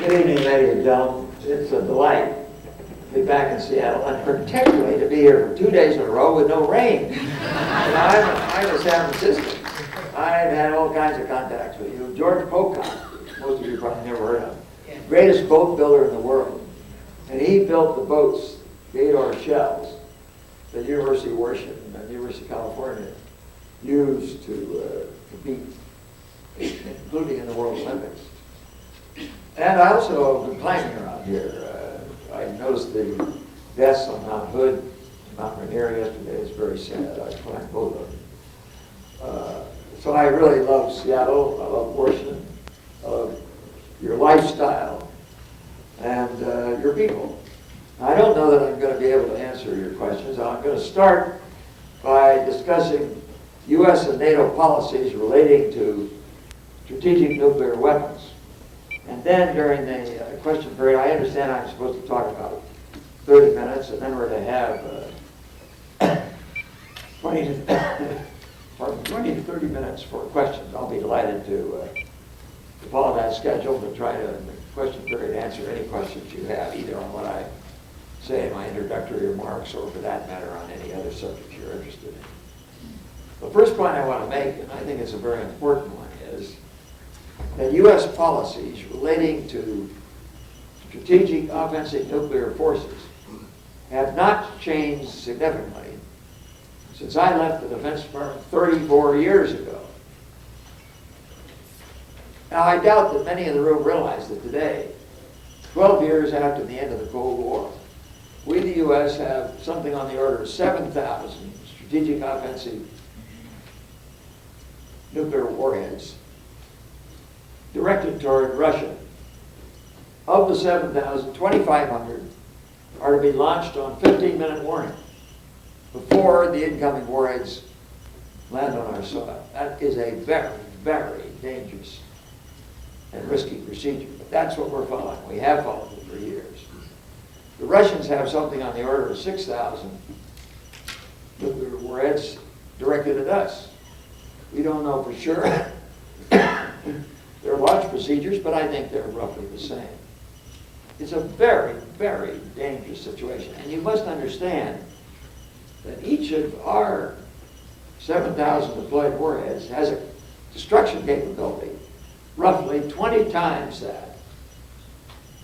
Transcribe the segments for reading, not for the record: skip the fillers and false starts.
Good evening, ladies and gentlemen. It's a delight to be back in Seattle, and particularly to be here for 2 days in a row with no rain. I'm a San Franciscan. I've had all kinds of contacts with you. George Pocock, most of you probably never heard of, greatest boat builder in the world. And he built the boats, Gator shells, that University of Washington and University of California used to compete, including in the World Olympics. And I also have been climbing around here. I noticed the deaths on Mount Hood, Mount Rainier yesterday. It's very sad. I climbed both of them. So I really love Seattle. I love Washington. I love your lifestyle and your people. I don't know that I'm going to be able to answer your questions. I'm going to start by discussing U.S. and NATO policies relating to strategic nuclear weapons. And then during the question period, I understand I'm supposed to talk about 30 minutes, and then we're to have 20 to 30 minutes for questions. I'll be delighted to follow that schedule to try to, in the question period, answer any questions you have, either on what I say in my introductory remarks or, for that matter, on any other subject you're interested in. The first point I want to make, and I think it's a very important one, is that U.S. policies relating to strategic offensive nuclear forces have not changed significantly since I left the Defense Department 34 years ago. Now, I doubt that many in the room realize that today, 12 years after the end of the Cold War, we, the U.S., have something on the order of 7,000 strategic offensive nuclear warheads directed toward Russia. Of the 7,000, 2,500 are to be launched on 15-minute warning before the incoming warheads land on our soil. That is a very, very dangerous and risky procedure, but that's what we're following. We have followed it for years. The Russians have something on the order of 6,000 nuclear warheads directed at us. We don't know for sure. There are launch procedures, but I think they're roughly the same. It's a very, very dangerous situation. And you must understand that each of our 7,000 deployed warheads has a destruction capability roughly 20 times that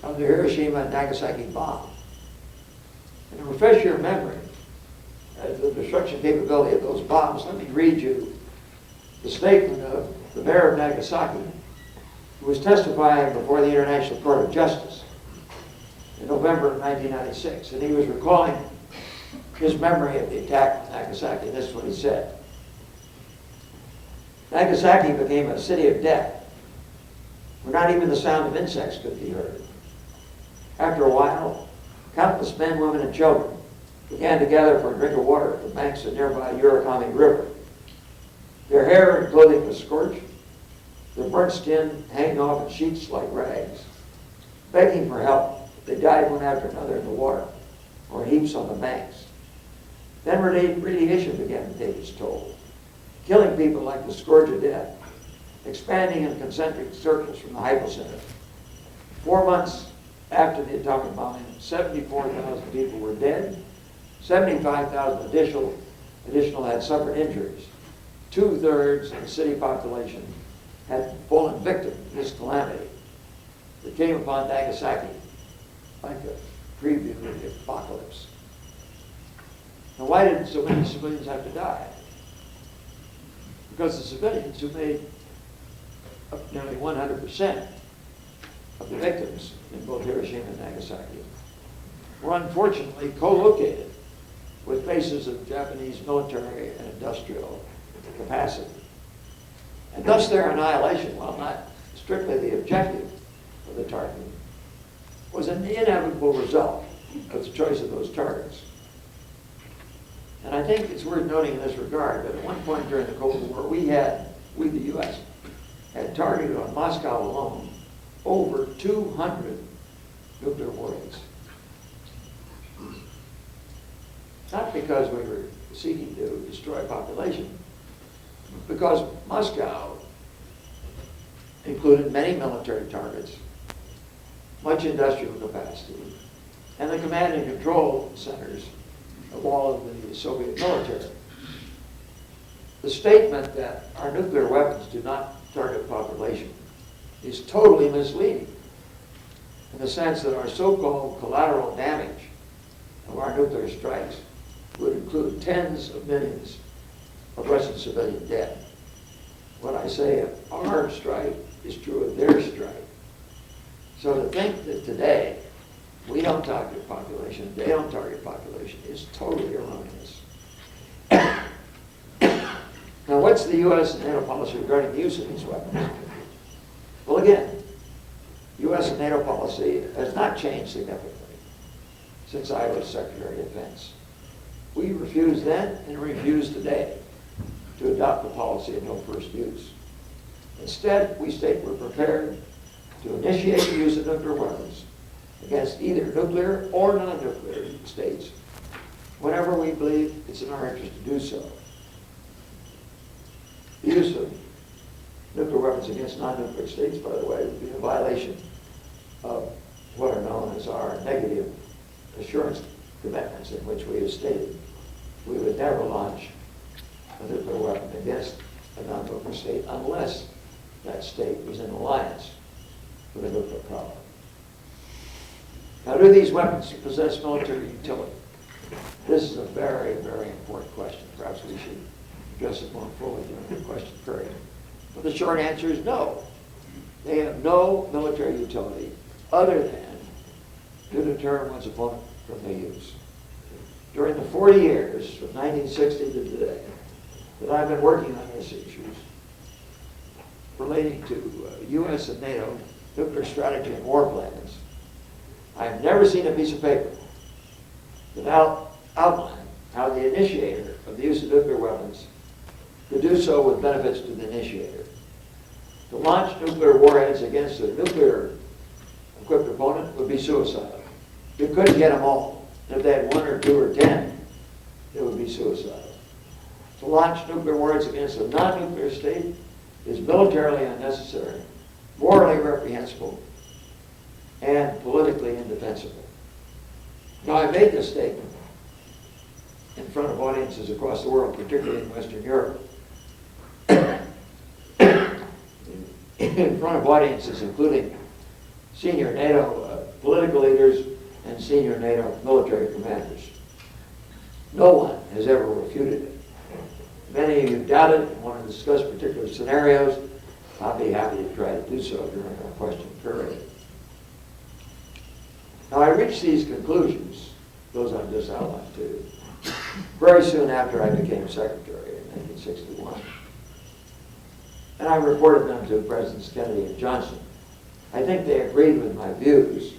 of the Hiroshima and Nagasaki bomb. And to refresh your memory of the destruction capability of those bombs, let me read you the statement of the mayor of Nagasaki, who was testifying before the International Court of Justice in November of 1996. And he was recalling his memory of the attack on Nagasaki. This is what he said. Nagasaki became a city of death, where not even the sound of insects could be heard. After a while, countless men, women, and children began to gather for a drink of water at the banks of nearby Urakami River. Their hair and clothing was scorched, their burnt skin hanging off in sheets like rags. Begging for help, they died one after another in the water or in heaps on the banks. Then radiation began to take its toll, killing people like the scourge of death, expanding in concentric circles from the hypocenter. 4 months after the atomic bombing, 74,000 people were dead, 75,000 additional had suffered injuries. 2/3 of the city population had fallen victim to this calamity that came upon Nagasaki like a preview of the apocalypse. Now, why did so many civilians have to die? Because the civilians who made up nearly 100% of the victims in both Hiroshima and Nagasaki were unfortunately co-located with bases of Japanese military and industrial capacity. And thus their annihilation, while not strictly the objective of the target, was an inevitable result of the choice of those targets. And I think it's worth noting in this regard that at one point during the Cold War, we, the U.S., had targeted on Moscow alone over 200 nuclear warheads. Not because we were seeking to destroy population, but because Moscow included many military targets much industrial capacity, and the command and control centers of all of the Soviet military. The statement that our nuclear weapons do not target population is totally misleading in the sense that our so-called collateral damage of our nuclear strikes would include tens of millions of Russian civilian dead. What I say of our strike is true of their strike. So to think that today we don't target population, they don't target population, is totally erroneous. Now, what's the U.S. and NATO policy regarding the use of these weapons? Well, again, U.S. and NATO policy has not changed significantly since I was Secretary of Defense. We refused then and refuse today to adopt the policy of no first use. Instead, we state we're prepared to initiate the use of nuclear weapons against either nuclear or non-nuclear states whenever we believe it's in our interest to do so. The use of nuclear weapons against non-nuclear states, by the way, would be a violation of what are known as our negative assurance commitments, in which we have stated we would never launch a nuclear weapon against a non-nuclear state unless that state was in alliance with a nuclear power. Now, do these weapons possess military utility? This is a very, very important question. Perhaps we should address it more fully during the question period. But the short answer is no. They have no military utility other than to deter one's opponent from their use. During the 40 years, from 1960 to today, that I've been working on these issues relating to U.S. and NATO nuclear strategy and war plans, I've never seen a piece of paper that outline how the initiator of the use of nuclear weapons could do so with benefits to the initiator. To launch nuclear warheads against a nuclear-equipped opponent would be suicidal. You couldn't get them all. And if they had 1 or 2 or 10, it would be suicidal. To launch nuclear warheads against a non-nuclear state is militarily unnecessary, morally reprehensible, and politically indefensible. Now, I made this statement in front of audiences across the world, particularly in Western Europe, in front of audiences including senior NATO political leaders and senior NATO military commanders. No one has ever refuted it. Many of you doubt it and want to discuss particular scenarios. I'll be happy to try to do so during our question period. Now, I reached these conclusions, those I've just outlined to you, very soon after I became secretary in 1961. And I reported them to Presidents Kennedy and Johnson. I think they agreed with my views,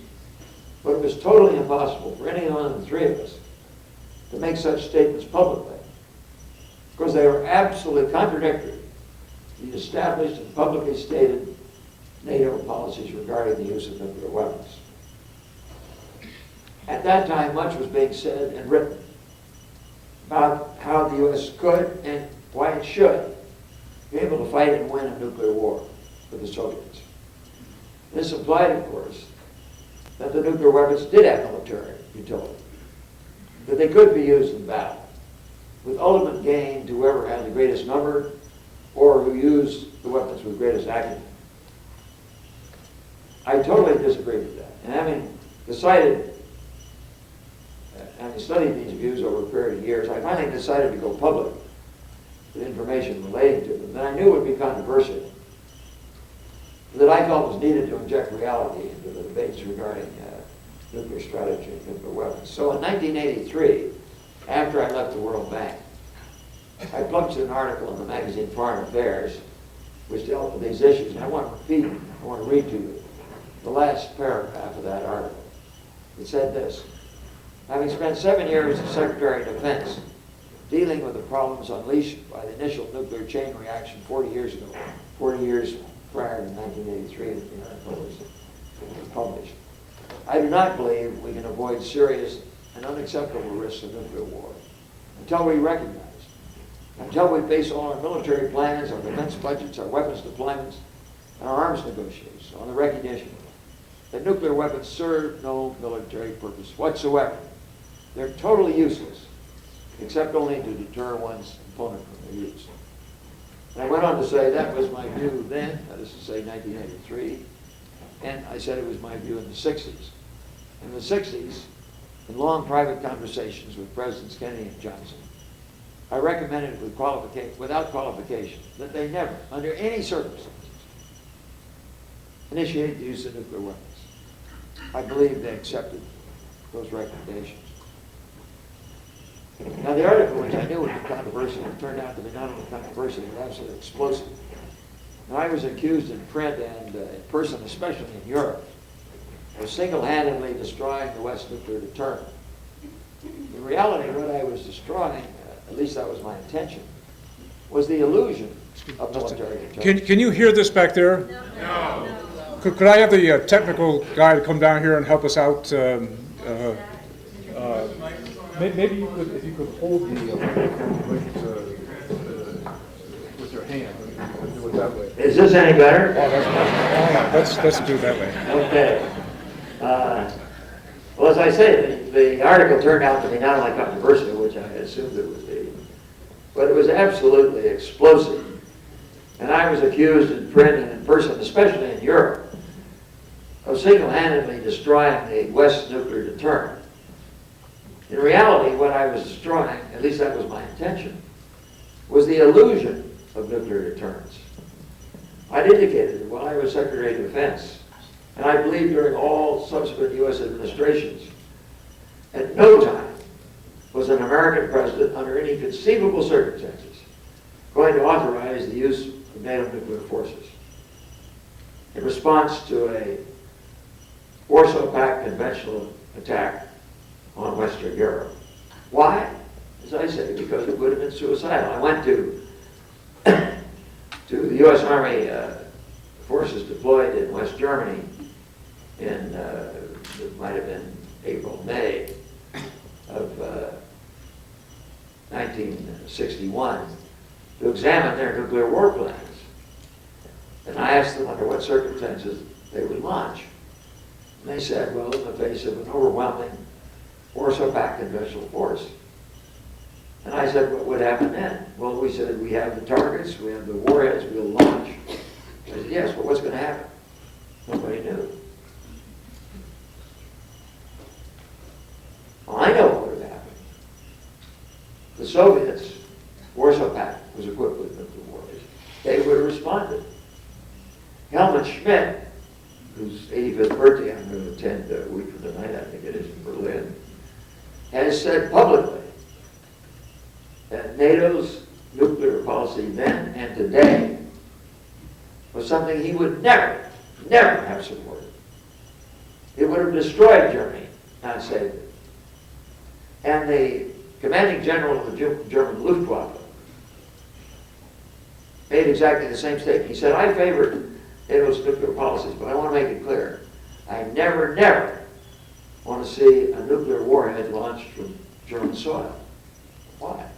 but it was totally impossible for any one of the three of us to make such statements publicly, because they were absolutely contradictory to the established and publicly stated NATO policies regarding the use of nuclear weapons. At that time, much was being said and written about how the U.S. could and why it should be able to fight and win a nuclear war with the Soviets. This implied, of course, that the nuclear weapons did have military utility, that they could be used in battle, with ultimate gain to whoever had the greatest number or who used the weapons with greatest acumen. I totally disagree with that. And having studied these views over a period of years, I finally decided to go public with information relating to them that I knew would be controversial, that I felt was needed to inject reality into the debates regarding nuclear strategy and nuclear weapons. So in 1983, after I left the World Bank, I published an article in the magazine Foreign Affairs which dealt with these issues. And I want to read to you the last paragraph of that article. It said this: having spent 7 years as Secretary of Defense dealing with the problems unleashed by the initial nuclear chain reaction 40 years ago, 40 years prior to 1983 that the article was published, I do not believe we can avoid serious and unacceptable risks of nuclear war until we recognize, until we base all our military plans, our defense budgets, our weapons deployments, and our arms negotiations on the recognition that nuclear weapons serve no military purpose whatsoever. They're totally useless, except only to deter one's opponent from their use. And I went on to say that was my view then, that is to say 1983, and I said it was my view in the 60s. In the 60s, in long private conversations with Presidents Kennedy and Johnson, I recommended without qualification that they never, under any circumstances, initiate the use of nuclear weapons. I believe they accepted those recommendations. Now, the article, which I knew would be controversial, turned out to be not only controversial, but absolutely explosive. Now, I was accused in print and in person, especially in Europe, of single-handedly destroying the West nuclear deterrent. In reality, what I was destroying, at least that was my intention, was the illusion of military deterrence. Can you hear this back there? No. Could I have the technical guy to come down here and help us out? Maybe you could, if you could hold the with your hand, do it that way. Is this any better? Oh, let's do it that way. Okay. Well, as I say, the article turned out to be not only controversial, which I assumed it would be, but it was absolutely explosive. And I was accused in print and in person, especially in Europe, of single-handedly destroying the West nuclear deterrent. In reality, what I was destroying, at least that was my intention, was the illusion of nuclear deterrence. I'd indicated while I was Secretary of Defense, and I believe during all subsequent U.S. administrations, at no time was an American president, under any conceivable circumstances, going to authorize the use of NATO nuclear forces in response to a Warsaw Pact conventional attack on Western Europe. Why? As I say, because it would have been suicidal. I went to the U.S. Army forces deployed in West Germany in, it might have been April, May of 1961, to examine their nuclear war plans. And I asked them under what circumstances they would launch. And they said, well, in the face of an overwhelming Warsaw Pact conventional force. And I said, what would happen then? Well, we said, we have the targets, we have the warheads, we'll launch. I said, yes, but what's going to happen? Nobody knew. Well, I know what would have happened. The Soviets, Warsaw Pact was equipped with nuclear warheads. They would have responded. Helmut Schmidt, whose 85th birthday I'm going to attend a week from tonight, I think it is, in Berlin, has said publicly that NATO's nuclear policy then and today was something he would never, never have supported. It would have destroyed Germany, not saved it. And the commanding general of the German Luftwaffe made exactly the same statement. He said, I favor NATO's nuclear policies, but I want to make it clear. I never, never want to see a nuclear warhead launched from German soil. Why?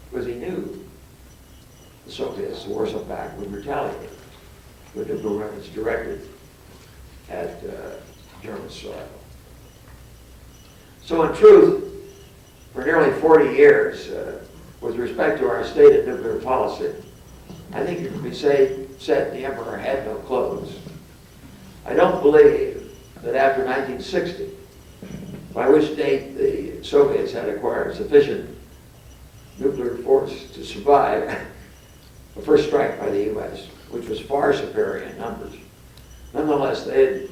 Because he knew the Soviets, the Warsaw Pact, would retaliate with nuclear weapons directed at German soil. So in truth, for nearly 40 years, with respect to our stated nuclear policy, I think it can be said the emperor had no clothes. I don't believe that after 1960, by which date the Soviets had acquired sufficient nuclear force to survive the first strike by the U.S., which was far superior in numbers. Nonetheless, they had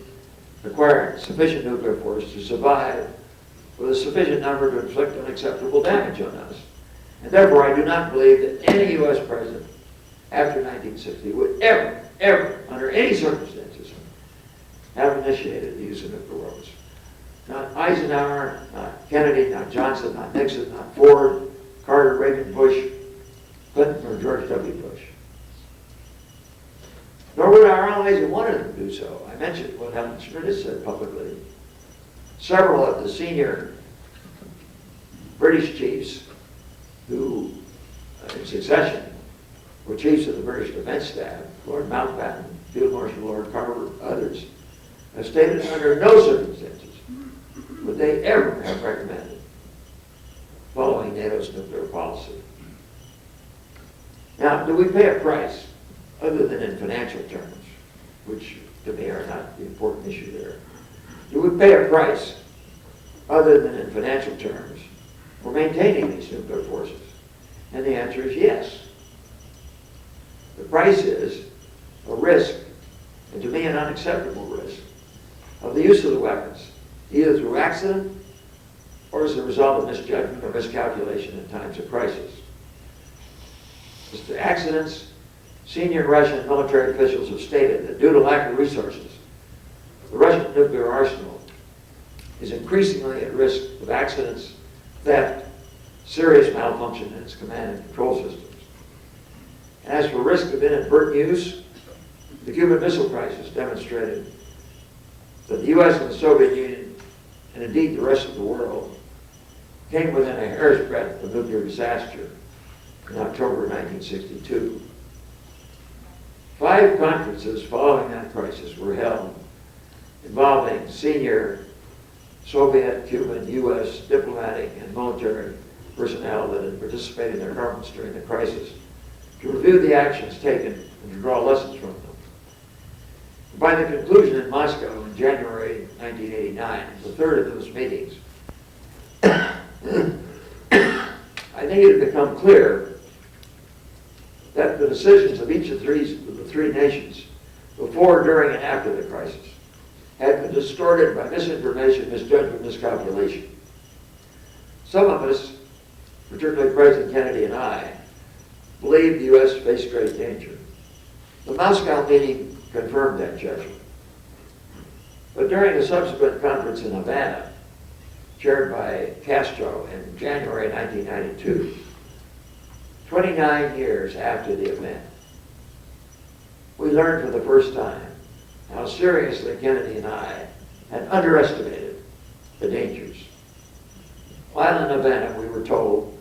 acquired sufficient nuclear force to survive with a sufficient number to inflict unacceptable damage on us. And therefore, I do not believe that any U.S. president after 1960 would ever, under any circumstances, have initiated the use of nuclear weapons. Not Eisenhower, not Kennedy, not Johnson, not Nixon, not Ford, Carter, Reagan, Bush, Clinton, or George W. Bush. Nor would our allies have wanted them to do so. I mentioned what Helmut Schmidt has said publicly. Several of the senior British chiefs who, in succession, were chiefs of the British Defense Staff, Lord Mountbatten, Field Marshal Lord Carver, others, have stated under no circumstances would they ever have recommended following NATO's nuclear policy. Now, do we pay a price other than in financial terms, which to me are not the important issue there? Do we pay a price other than in financial terms for maintaining these nuclear forces? And the answer is yes. The price is a risk, and to me an unacceptable risk, of the use of the weapons, either through accident or as a result of misjudgment or miscalculation in times of crisis. As to accidents, senior Russian military officials have stated that due to lack of resources, the Russian nuclear arsenal is increasingly at risk of accidents, theft, serious malfunction in its command and control systems. And as for risk of inadvertent use, the Cuban Missile Crisis demonstrated that the U.S. and the Soviet Union, and indeed the rest of the world, came within a hair's breadth of nuclear disaster in October 1962. 5 conferences following that crisis were held involving senior Soviet, Cuban, U.S. diplomatic and military personnel that had participated in their governments during the crisis to review the actions taken and to draw lessons from them. By the conclusion in Moscow in January 1989, the third of those meetings, I think it had become clear that the decisions of each of the three nations before, during, and after the crisis had been distorted by misinformation, misjudgment, miscalculation. Some of us, particularly President Kennedy and I, believed the U.S. faced great danger. The Moscow meeting confirmed that judgment. But during the subsequent conference in Havana, chaired by Castro in January 1992, 29 years after the event, we learned for the first time how seriously Kennedy and I had underestimated the dangers. While in Havana, we were told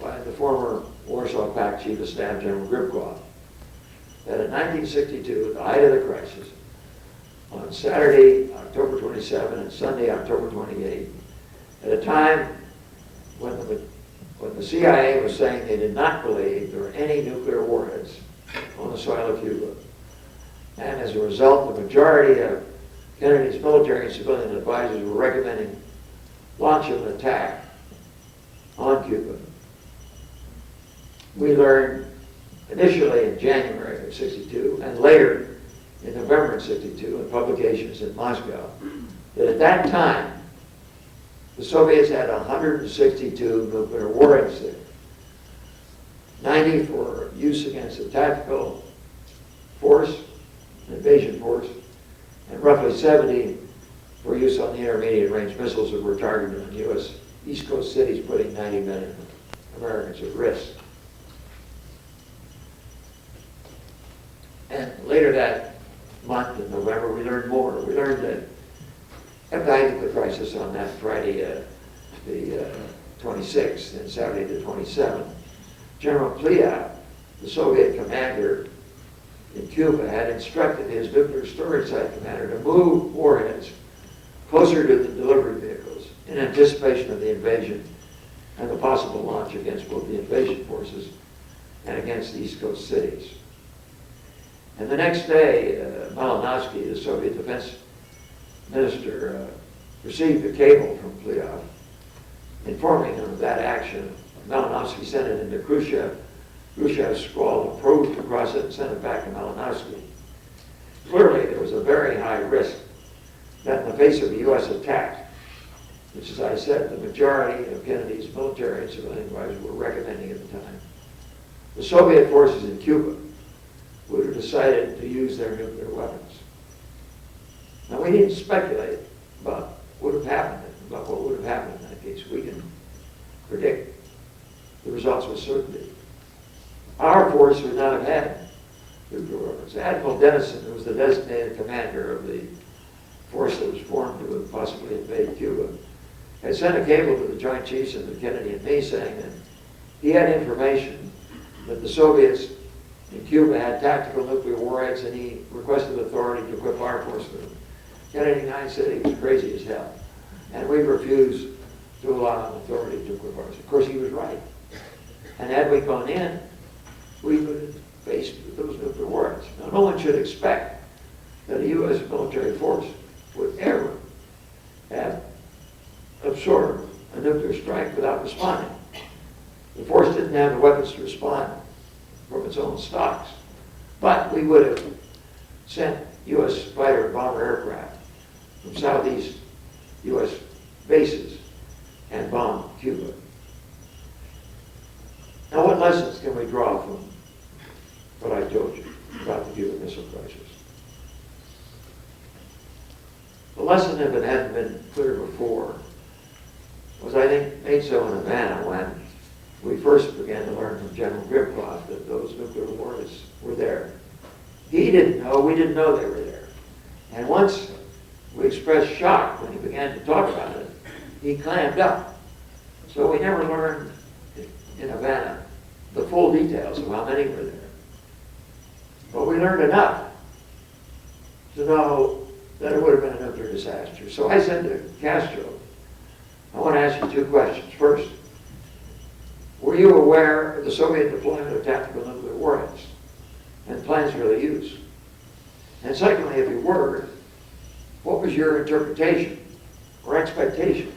by the former Warsaw Pact Chief of Staff, General Gribkov, that in 1962, at the height of the crisis, on Saturday, October 27, and Sunday, October 28, at a time when the CIA was saying they did not believe there were any nuclear warheads on the soil of Cuba, and as a result, the majority of Kennedy's military and civilian advisors were recommending launch of an attack on Cuba. We learned initially in January of '62 and later in November of '62 in publications in Moscow that at that time the Soviets had 162 nuclear warheads there, 90 for use against a tactical force, an invasion force, and roughly 70 for use on the intermediate range missiles that were targeted on U.S. East Coast cities, putting 90 million Americans at risk. And later that month in November, we learned more. We learned that at the height of the crisis on that Friday, the 26th, and Saturday the 27th, General Pliev, the Soviet commander in Cuba, had instructed his nuclear storage site commander to move warheads closer to the delivery vehicles in anticipation of the invasion and the possible launch against both the invasion forces and against the East Coast cities. And the next day, Malinowski, the Soviet defense minister, received a cable from Pliev informing him of that action. Malinowski sent it into Khrushchev. Khrushchev scrawled a probe across it and sent it back to Malinowski. Clearly, there was a very high risk that in the face of a U.S. attack, which, as I said, the majority of Kennedy's military and civilian advisors were recommending at the time, the Soviet forces in Cuba would have decided to use their nuclear weapons. Now, we didn't speculate about what would have happened, about what would have happened in that case. We can predict the results with certainty. Our force would not have had nuclear weapons. Admiral Dennison, who was the designated commander of the force that was formed to possibly invade Cuba, had sent a cable to the Joint Chiefs and to Kennedy and me saying that he had information that the Soviets in Cuba had tactical nuclear warheads, and he requested authority to equip our force with them. Kennedy and I said he was crazy as hell. And we refused to allow an authority to nuclear weapons. Of course, he was right. And had we gone in, we would have faced those nuclear weapons. Now, no one should expect that a U.S. military force would ever have absorbed a nuclear strike without responding. The force didn't have the weapons to respond from its own stocks. But we would have sent U.S. fighter and bomber aircraft from southeast U.S. bases and bombed Cuba. Now, what lessons can we draw from what I told you about the Cuban Missile Crisis? The lesson, if it hadn't been clear before, was, I think, made so in Havana when we first began to learn from General Gribkov that those nuclear wars were there. He didn't know, we didn't know they were there. And once we expressed shock when he began to talk about it, he clammed up. So we never learned in Havana the full details of how many were there. But we learned enough to know that it would have been a nuclear disaster. So I said to Castro, I want to ask you two questions. First, were you aware of the Soviet deployment of tactical nuclear warheads and plans for their use? And secondly, if you were, what was your interpretation or expectation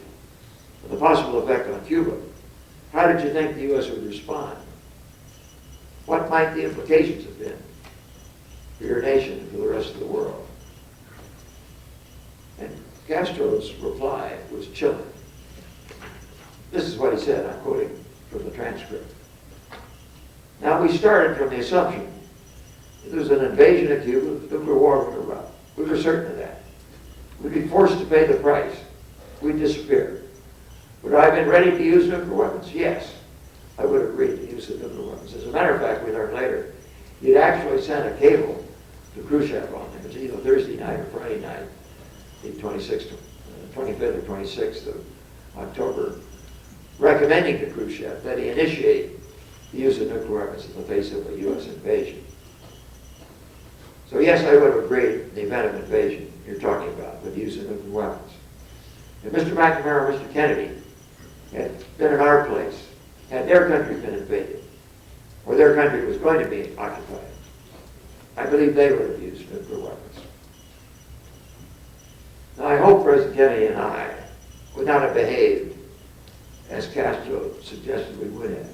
of the possible effect on Cuba? How did you think the U.S. would respond? What might the implications have been for your nation and for the rest of the world? And Castro's reply was chilling. This is what he said, I'm quoting from the transcript. Now, we started from the assumption that there was an invasion of Cuba, the nuclear war would erupt. We were certain of that. We'd be forced to pay the price. We'd disappear. Would I have been ready to use nuclear weapons? Yes. I would have agreed to use the nuclear weapons. As a matter of fact, we learned later, he'd actually sent a cable to Khrushchev on it. It was either Thursday night or Friday night, the 25th or 26th of October, recommending to Khrushchev that he initiate the use of nuclear weapons in the face of a U.S. invasion. So yes, I would have agreed in the event of invasion you're talking about with the use of nuclear weapons. If Mr. McNamara or Mr. Kennedy had been in our place, had their country been invaded, or their country was going to be occupied, I believe they would have used nuclear weapons. Now, I hope President Kennedy and I would not have behaved as Castro suggested we would have.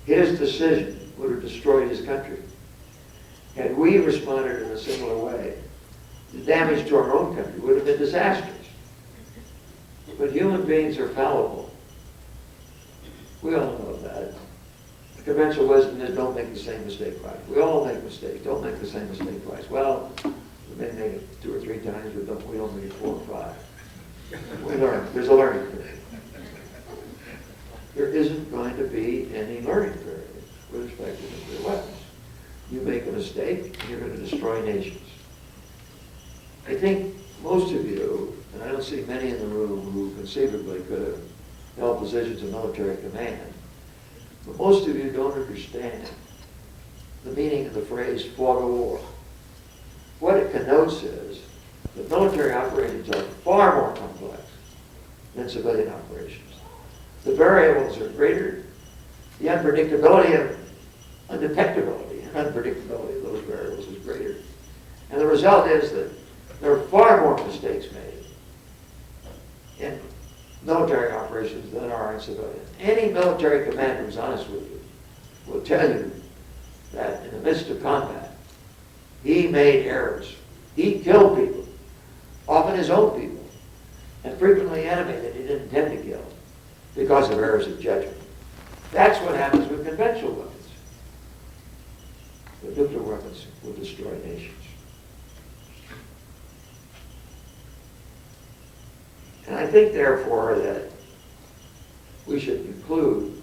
His decision would have destroyed his country. Had we responded in a similar way, the damage to our own country would have been disastrous. But human beings are fallible. We all know that. The conventional wisdom is don't make the same mistake twice. We all make mistakes. Don't make the same mistake twice. Well, we may make it 2 or 3 times, but we don't make it 4 or 5. We learn. There's a learning curve. There isn't going to be any learning curve with respect to nuclear weapons. You make a mistake, and you're going to destroy nations. I think most of you, and I don't see many in the room who conceivably could have held positions of military command, but most of you don't understand the meaning of the phrase fought a war. What it connotes is that military operations are far more complex than civilian operations. The variables are greater. The unpredictability and undetectability and unpredictability of those variables is greater. And the result is that there are far more mistakes made in military operations than there are in civilian. Any military commander who's honest with you will tell you that in the midst of combat, he made errors. He killed people, often his own people, and frequently enemy that he didn't intend to kill because of errors of judgment. That's what happens with conventional weapons. But nuclear weapons will destroy nations. And I think, therefore, that we should conclude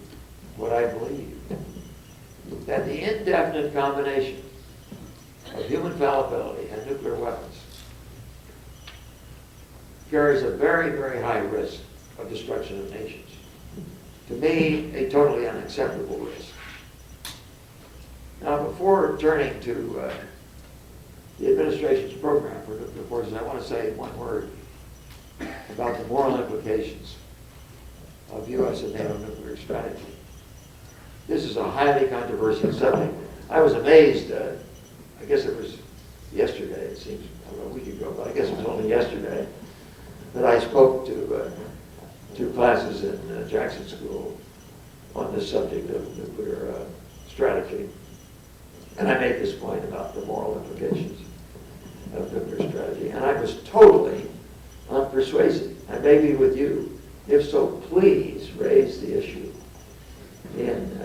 what I believe, that the indefinite combination of human fallibility and nuclear weapons carries a very, very high risk of destruction of nations. To me, a totally unacceptable risk. Now, before turning to the administration's program for nuclear forces, I want to say one word about the moral implications of U.S. and NATO nuclear strategy. This is a highly controversial subject. I was amazed, I guess it was yesterday, it seems a week ago, but I guess it was only yesterday, that I spoke to two classes in Jackson School on this subject of nuclear strategy. And I made this point about the moral implications of nuclear strategy. And I was totally unpersuasive. I may be with you. If so, please raise the issue in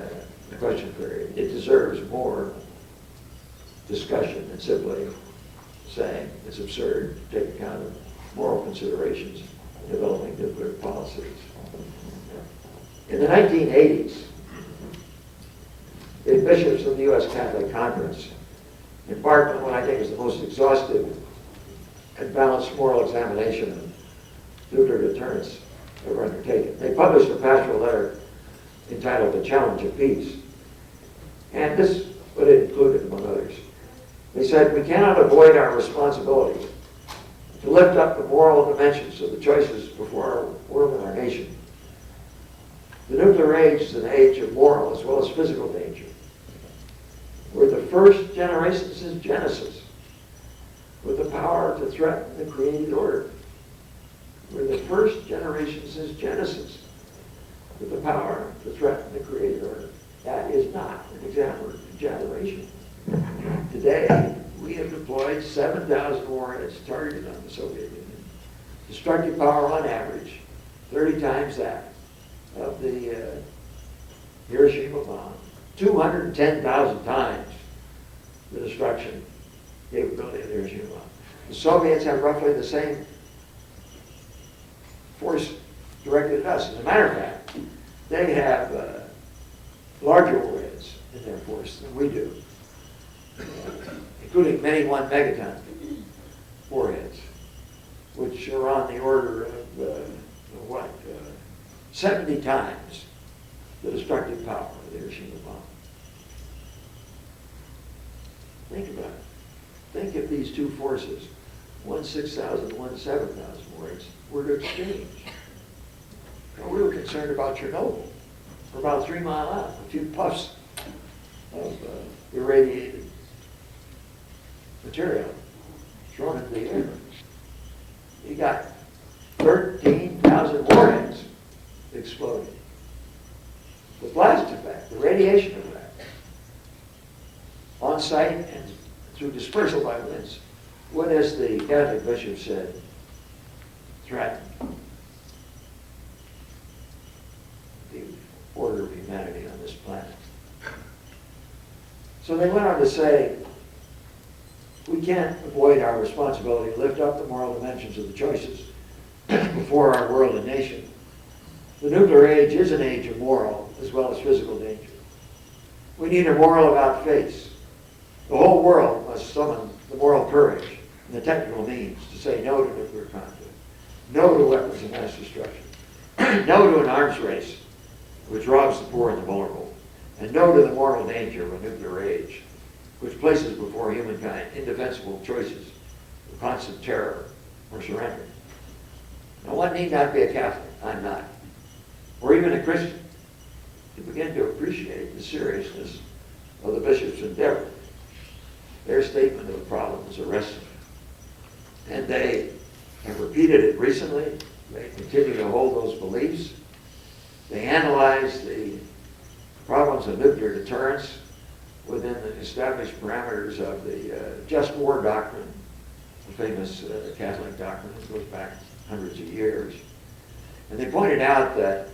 the question period. It deserves more discussion than simply saying it's absurd to take account of moral considerations in developing nuclear policies. In the 1980s, the bishops of the U.S. Catholic Conference embarked on what I think is the most exhaustive and balanced moral examination of nuclear deterrence ever undertaken. They published a pastoral letter entitled The Challenge of Peace. And this is what it included, among others. They said, we cannot avoid our responsibility to lift up the moral dimensions of the choices before our world and our nation. The nuclear age is an age of moral as well as physical danger. We're the first generation since Genesis with the power to threaten the created order. We're the first generation since Genesis with the power to threaten the created order. That is not an exaggeration. Today, we have deployed 7,000 warheads targeted on the Soviet Union. Destructive power on average, 30 times that of the Hiroshima bomb. 210,000 times the destruction capability of the Hiroshima bomb. The Soviets have roughly the same force directed at us. As a matter of fact, they have larger warheads in their force than we do, including many 1 megaton warheads, which are on the order of 70 times the destructive power of the Hiroshima bomb. Think about it. Think if these two forces, one 6,000, one 7,000 warheads, were to exchange. Now, we were concerned about Chernobyl. For about 3 miles out, a few puffs of irradiated material thrown into the air. You got 13,000 warheads exploding. The blast effect, the radiation effect, on site and through dispersal by winds, would, as the Catholic bishop said, threaten the order of humanity on this planet. So they went on to say, we can't avoid our responsibility to lift up the moral dimensions of the choices before our world and nation. The nuclear age is an age of moral as well as physical danger. We need a moral about face. The whole world must summon the moral courage and the technical means to say no to nuclear conflict, no to weapons of mass destruction, no to an arms race which robs the poor and the vulnerable, and no to the moral danger of a nuclear age which places before humankind indefensible choices of constant terror or surrender. Now, one need not be a Catholic, I'm not, or even a Christian, to begin to appreciate the seriousness of the bishop's endeavor. Their statement of the problem is arresting. And they have repeated it recently. They continue to hold those beliefs. They analyze the problems of nuclear deterrence within the established parameters of the just war doctrine, the famous Catholic doctrine that goes back hundreds of years. And they pointed out that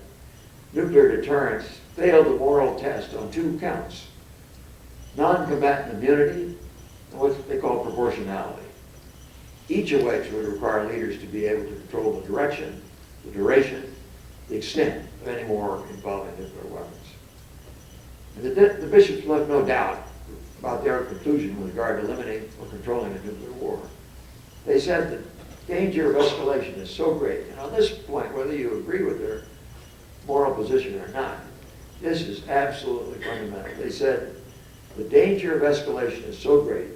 nuclear deterrence failed the moral test on 2 counts: non-combatant immunity and what they call proportionality, each of which would require leaders to be able to control the direction, the duration, the extent of any war involving nuclear weapons. And the bishops left no doubt about their conclusion with regard to limiting or controlling a nuclear war. They said the danger of escalation is so great, and on this point, whether you agree with their moral position or not, this is absolutely fundamental. They said the danger of escalation is so great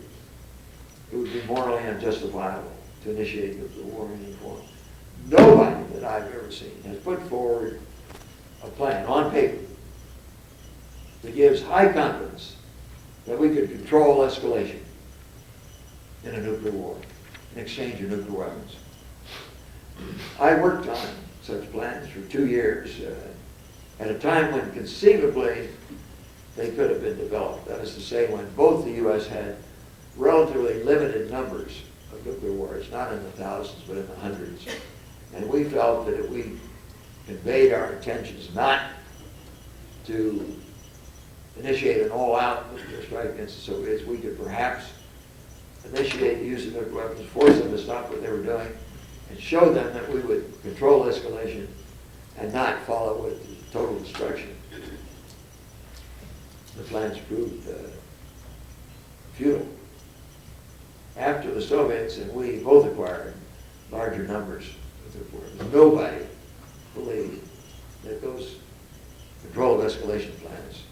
it would be morally unjustifiable to initiate nuclear war in any form. Nobody that I've ever seen has put forward a plan on paper that gives high confidence that we could control escalation in a nuclear war, in exchange of nuclear weapons. I worked on such plans for 2 years at a time when conceivably they could have been developed. That is to say, when both the U.S. had relatively limited numbers of nuclear warheads, not in the thousands, but in the hundreds. And we felt that if we conveyed our intentions not to initiate an all-out nuclear strike against the Soviets, we could perhaps initiate the use of nuclear weapons, force them to stop what they were doing, and show them that we would control escalation and not follow with total destruction. The plans proved futile. After the Soviets and we both acquired larger numbers of nuclear weapons, nobody believed that those controlled escalation plans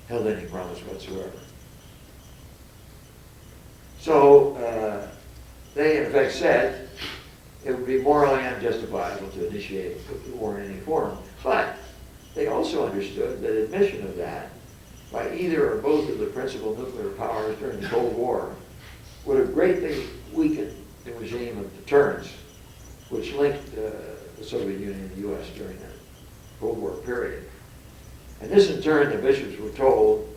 held any promise whatsoever. So they in effect said it would be morally unjustifiable to initiate nuclear war in any form, but they also understood that admission of that by either or both of the principal nuclear powers during the Cold War would have greatly weakened the regime of deterrence which linked the Soviet Union and the U.S. during that Cold War period. And this in turn, the bishops were told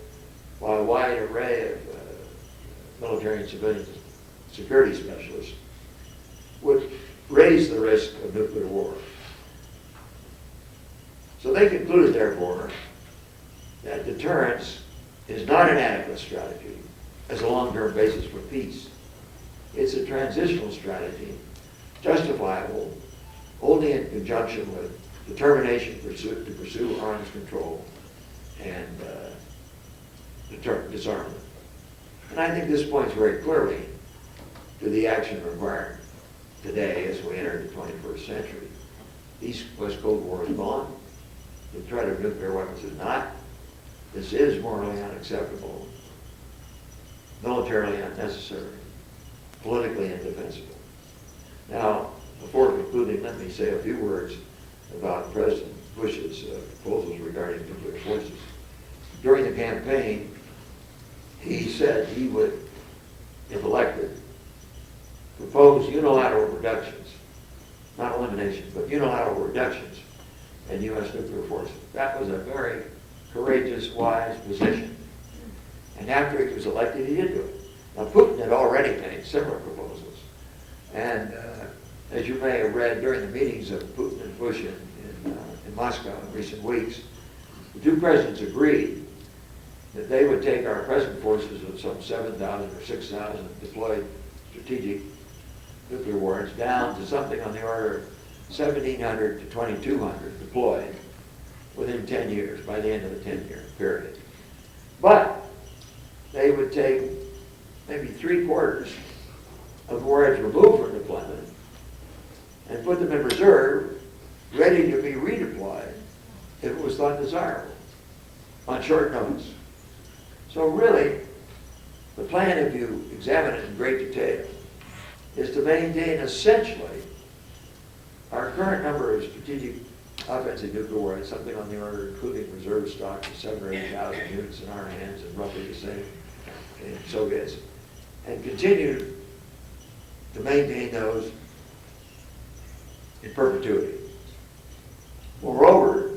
by a wide array of military and civilian security specialists, would raise the risk of nuclear war. So they concluded, therefore, that deterrence is not an adequate strategy as a long-term basis for peace. It's a transitional strategy, justifiable only in conjunction with determination to pursue arms control and disarmament. And I think this points very clearly to the action required today as we enter the 21st century. The East-West Cold War is gone. The threat of nuclear weapons is not. This is morally unacceptable, militarily unnecessary, politically indefensible. Now, before concluding, let me say a few words about President Bush's proposals regarding nuclear forces. During the campaign, he said he would, if elected, propose unilateral reductions, not elimination, but unilateral reductions in U.S. nuclear forces. That was a very courageous, wise position. And after he was elected, he did do it. Now, Putin had already made similar proposals. And as you may have read during the meetings of Putin and Bush in Moscow in recent weeks, the two presidents agreed that they would take our present forces of some 7,000 or 6,000 deployed strategic nuclear warheads down to something on the order of 1,700 to 2,200 deployed within 10 years, by the end of the 10-year period. But they would take maybe 3/4 of the warheads removed from deployment and put them in reserve, ready to be redeployed if it was thought desirable, on short notice. So really, the plan, if you examine it in great detail, is to maintain essentially our current number of strategic offensive nuclear warheads, something on the order, including reserve stock, of 7,000 or 8,000 units in our hands and roughly the same in Soviets, and continue to maintain those in perpetuity. Moreover,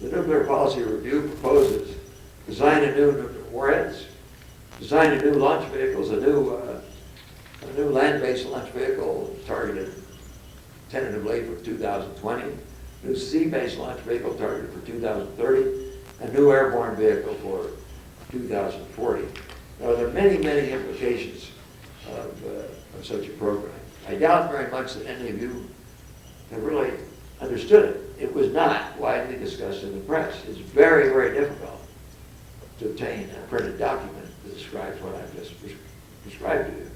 the Nuclear Policy Review proposes design of new nuclear warheads, design of new launch vehicles, a new land-based launch vehicle targeted tentatively for 2020, new sea-based launch vehicle targeted for 2030, a new airborne vehicle for 2040. Now, there are many, many implications of such a program. I doubt very much that any of you have really understood it. It was not widely discussed in the press. It's very, very difficult to obtain a printed document that describes what I've just described to you.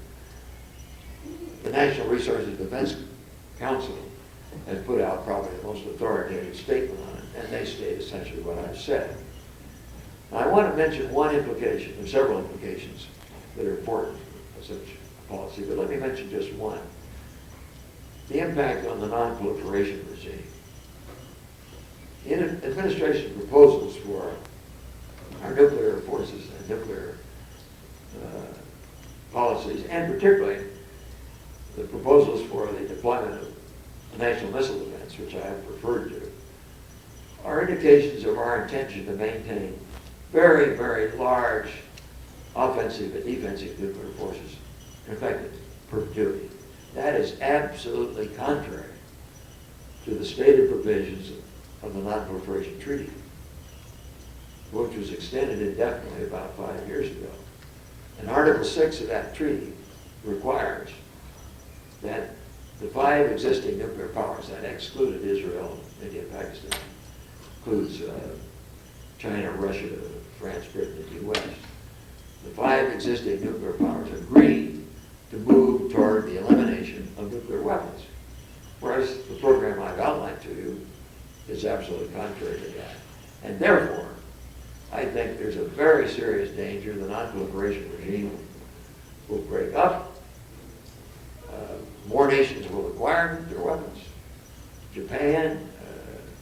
The National Resources Defense Council has put out probably the most authoritative statement on it, and they state essentially what I've said. Now, I want to mention one implication, or several implications that are important of such policy, but let me mention just one. The impact on the non-proliferation regime. In administration proposals for our nuclear forces and nuclear policies, and particularly the proposals for the deployment of national missile defense, which I have referred to, are indications of our intention to maintain very, very large offensive and defensive nuclear forces, in fact, perpetuity. That is absolutely contrary to the stated provisions of the Non-Proliferation Treaty, which was extended indefinitely about 5 years ago. And Article 6 of that treaty requires that the 5 existing nuclear powers, that excluded Israel, India, Pakistan, includes China, Russia, France, Britain, and the US. The 5 existing nuclear powers agreed to move toward the elimination of nuclear weapons, whereas the program I've outlined to you is absolutely contrary to that. And therefore, I think there's a very serious danger the non-proliferation regime will break up. More nations will acquire nuclear weapons. Japan,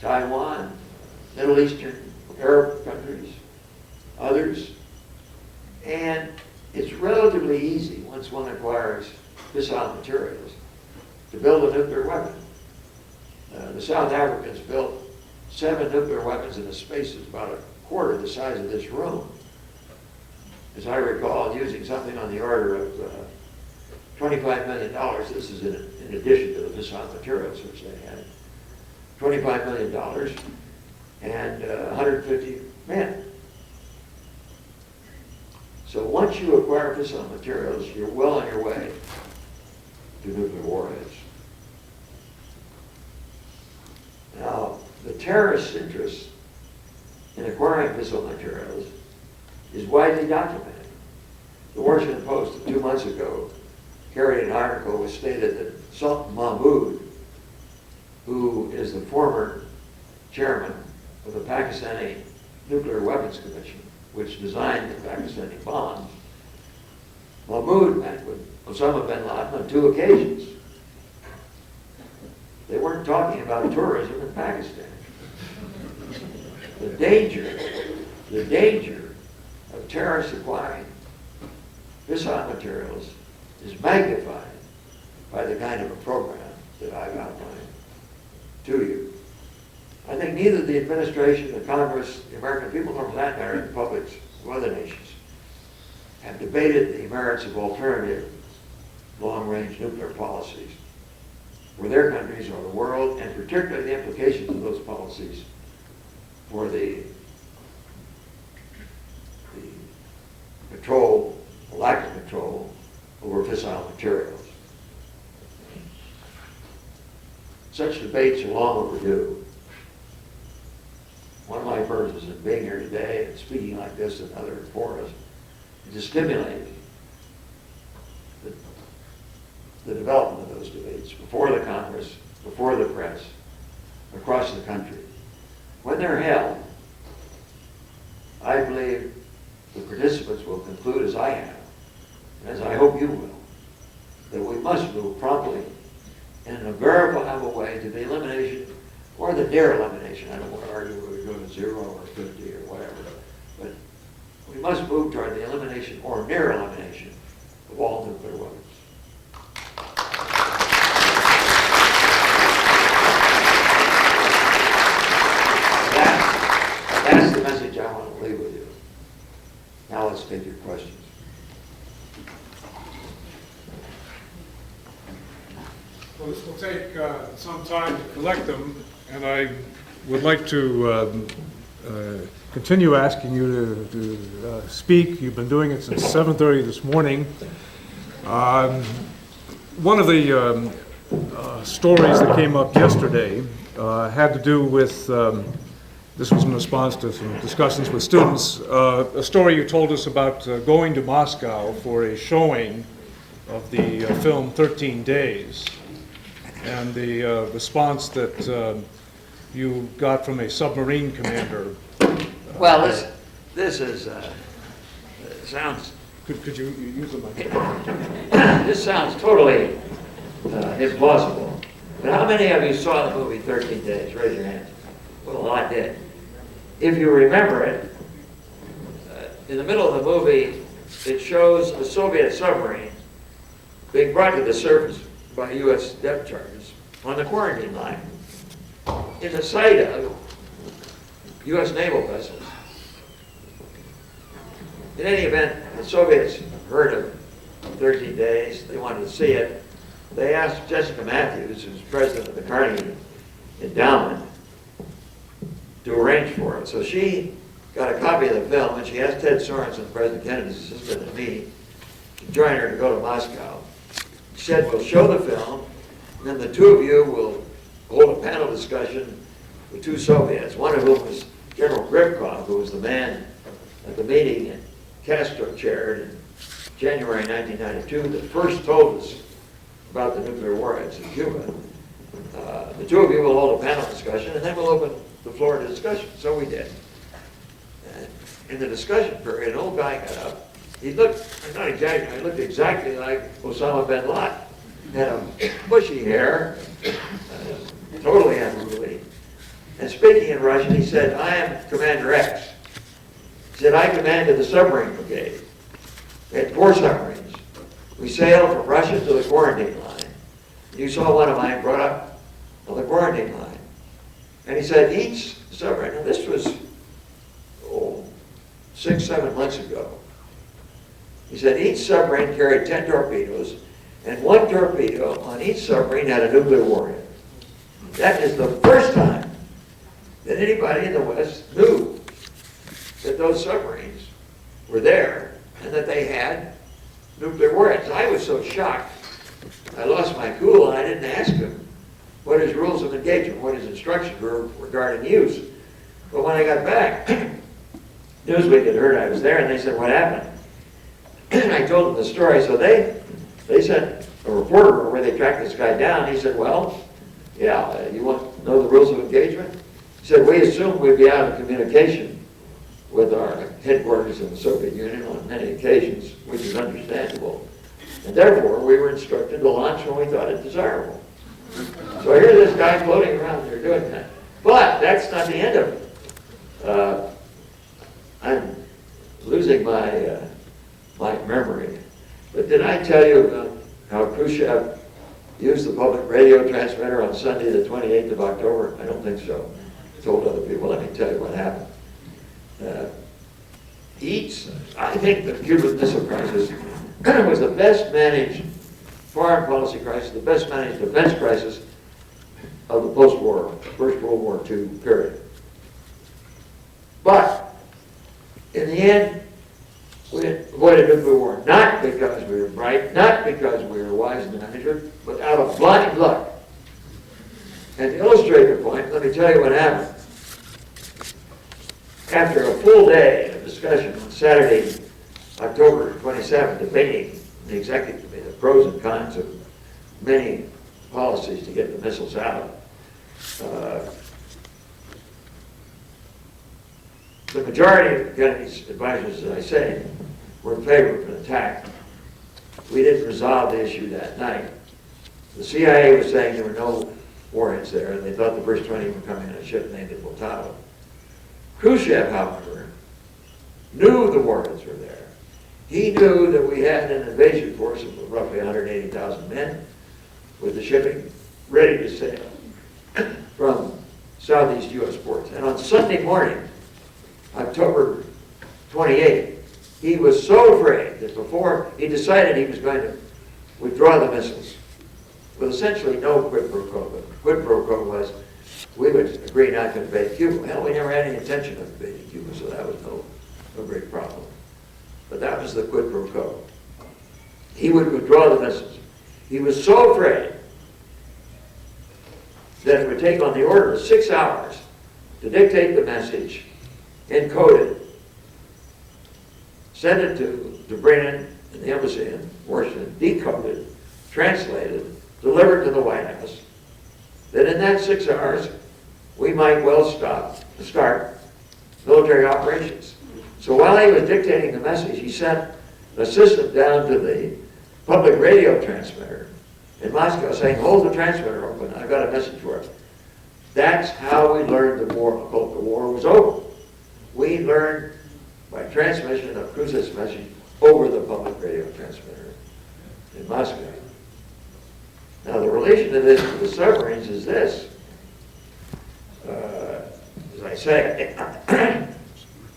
Taiwan, Middle Eastern, Arab countries, others. And it's relatively easy, once one acquires fissile materials, to build a nuclear weapon. The South Africans built 7 nuclear weapons in a space that's about a quarter the size of this room. As I recall, using something on the order of $25 million. This is in addition to the fissile materials which they had. $25 million and 150 men. So once you acquire fissile materials, you're well on your way to nuclear warheads. Now, the terrorist interest in acquiring fissile materials is widely documented. The Washington Post 2 months ago carried an article which stated that Sultan Mahmoud, who is the former chairman of the Pakistani Nuclear Weapons Commission, which designed the Pakistani bombs, Mahmoud met with Osama bin Laden on 2 occasions. They weren't talking about tourism in Pakistan. The danger of terrorists acquiring fissile materials is magnified by the kind of a program that I've outlined to you. I think neither the administration, the Congress, the American people, nor for that matter, the publics of other nations have debated the merits of alternative long-range nuclear policies for their countries or the world, and particularly the implications of those policies for the control, the lack of control over fissile materials. Such debates are long overdue. One of my purposes in being here today and speaking like this in other forums is to stimulate the development of those debates before the Congress, before the press, across the country. When they're held, I believe the participants will conclude, as I have, and as I hope you will, that we must move promptly in a verifiable way to the elimination or the near elimination. I don't want to argue whether we go to 0 or 50 or whatever, but we must move toward the elimination or near elimination of all nuclear weapons. That's the message I want to leave with you. Now let's take your questions. Well, this will take some time to collect them, and I would like to continue asking you to speak. You've been doing it since 7:30 this morning. One of the stories that came up yesterday had to do with, this was in response to some discussions with students, a story you told us about going to Moscow for a showing of the film 13 Days, and the response that you got from a submarine commander. Well, this is sounds Could you use the microphone? This sounds totally implausible. But how many of you saw the movie 13 Days? Raise your hands. Well, a lot did. If you remember it, in the middle of the movie, it shows a Soviet submarine being brought to the surface by U.S. depth charges on the quarantine line in the sight of U.S. naval vessels. In any event, the Soviets heard of 13 Days. They wanted to see it. They asked Jessica Matthews, who's president of the Carnegie Endowment, to arrange for it. So she got a copy of the film, and she asked Ted Sorensen, President Kennedy's assistant, and me to join her to go to Moscow. She said, we'll show the film, and then the two of you will hold a panel discussion with two Soviets, one of whom was General Gribkov, who was the man at the meeting Castro chaired in January 1992 that first told us about the nuclear warheads in Cuba. The two of you will hold a panel discussion, and then we'll open the floor to discussion. So we did. And in the discussion period, an old guy got up. He looked, I'm not exaggerating, he looked exactly like Osama bin Laden. Had a bushy hair, totally unruly. And speaking in Russian, he said, I am Commander X. He said, I commanded the submarine brigade. We had 4 submarines. We sailed from Russia to the quarantine line. You saw one of mine brought up on the quarantine line. And he said, each submarine, and this was 6-7 months ago. He said, each submarine carried 10 torpedoes, and 1 torpedo on each submarine had a nuclear warhead. That is the first time that anybody in the West knew that those submarines were there and that they had nuclear warheads. I was so shocked, I lost my cool, and I didn't ask him what his rules of engagement, what his instructions were regarding use. But when I got back, Newsweek had heard I was there, and they said, what happened? And I told them the story. So they sent a reporter where they tracked this guy down. He said, well, yeah, you want to know the rules of engagement? He said, we assumed we'd be out of communication with our headquarters in the Soviet Union on many occasions, which is understandable. And therefore, we were instructed to launch when we thought it desirable. So here's this guy floating around there doing that. But that's not the end of it. I'm losing my memory. But did I tell you about how Khrushchev used the public radio transmitter on Sunday, the 28th of October? I don't think so. I told other people. Let me tell you what happened. I think the Cuban Missile Crisis was the best managed foreign policy crisis, the best managed defense crisis of the post-war, First World War II period. But in the end, we avoided nuclear war, not because we were bright, not because we were wise and management, but out of blind luck. And to illustrate the point, let me tell you what happened. After a full day of discussion on Saturday, October 27th, debating the executive committee, the pros and cons of many policies to get the missiles out, the majority of Kennedy's advisors, as I say, were in favor of an attack. We didn't resolve the issue that night. The CIA was saying there were no warheads there, and they thought the first 20 were coming on a ship named Poltava. Khrushchev, however, knew the warheads were there. He knew that we had an invasion force of roughly 180,000 men with the shipping ready to sail from southeast U.S. ports. And on Sunday morning, October 28th, he was so afraid that before he decided he was going to withdraw the missiles with essentially no quid pro quo. The quid pro quo was we would agree not to invade Cuba. Hell, we never had any intention of invading Cuba, so that was no great problem. But that was the quid pro quo. He would withdraw the missiles. He was so afraid that it would take on the order of 6 hours to dictate the message, encode it, send it to Brennan in the embassy in Washington, decode it, translate it, deliver it to the White House, that in that 6 hours, we might well start military operations. So while he was dictating the message, he sent an assistant down to the public radio transmitter in Moscow saying, hold the transmitter open, I've got a message for it. That's how we learned the war was over. We learned by transmission of Khrushchev's message over the public radio transmitter in Moscow. Now the relation of this to the submarines is this. As I say,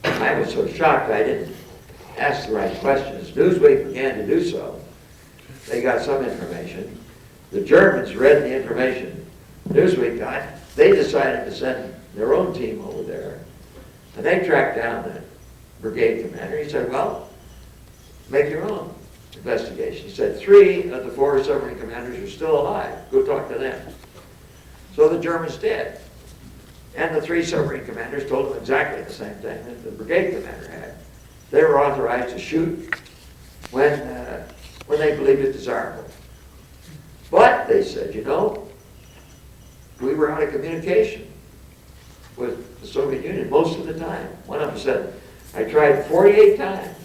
I was so shocked I didn't ask the right questions. Newsweek began to do so. They got some information. The Germans read the information Newsweek got. They decided to send their own team over there. And they tracked down the brigade commander. He said, well, make your own investigation. He said 3 of the 4 submarine commanders are still alive. Go talk to them. So the Germans did. And the 3 submarine commanders told them exactly the same thing that the brigade commander had. They were authorized to shoot when they believed it desirable. But, they said, you know, we were out of communication with the Soviet Union most of the time. One of them said, I tried 48 times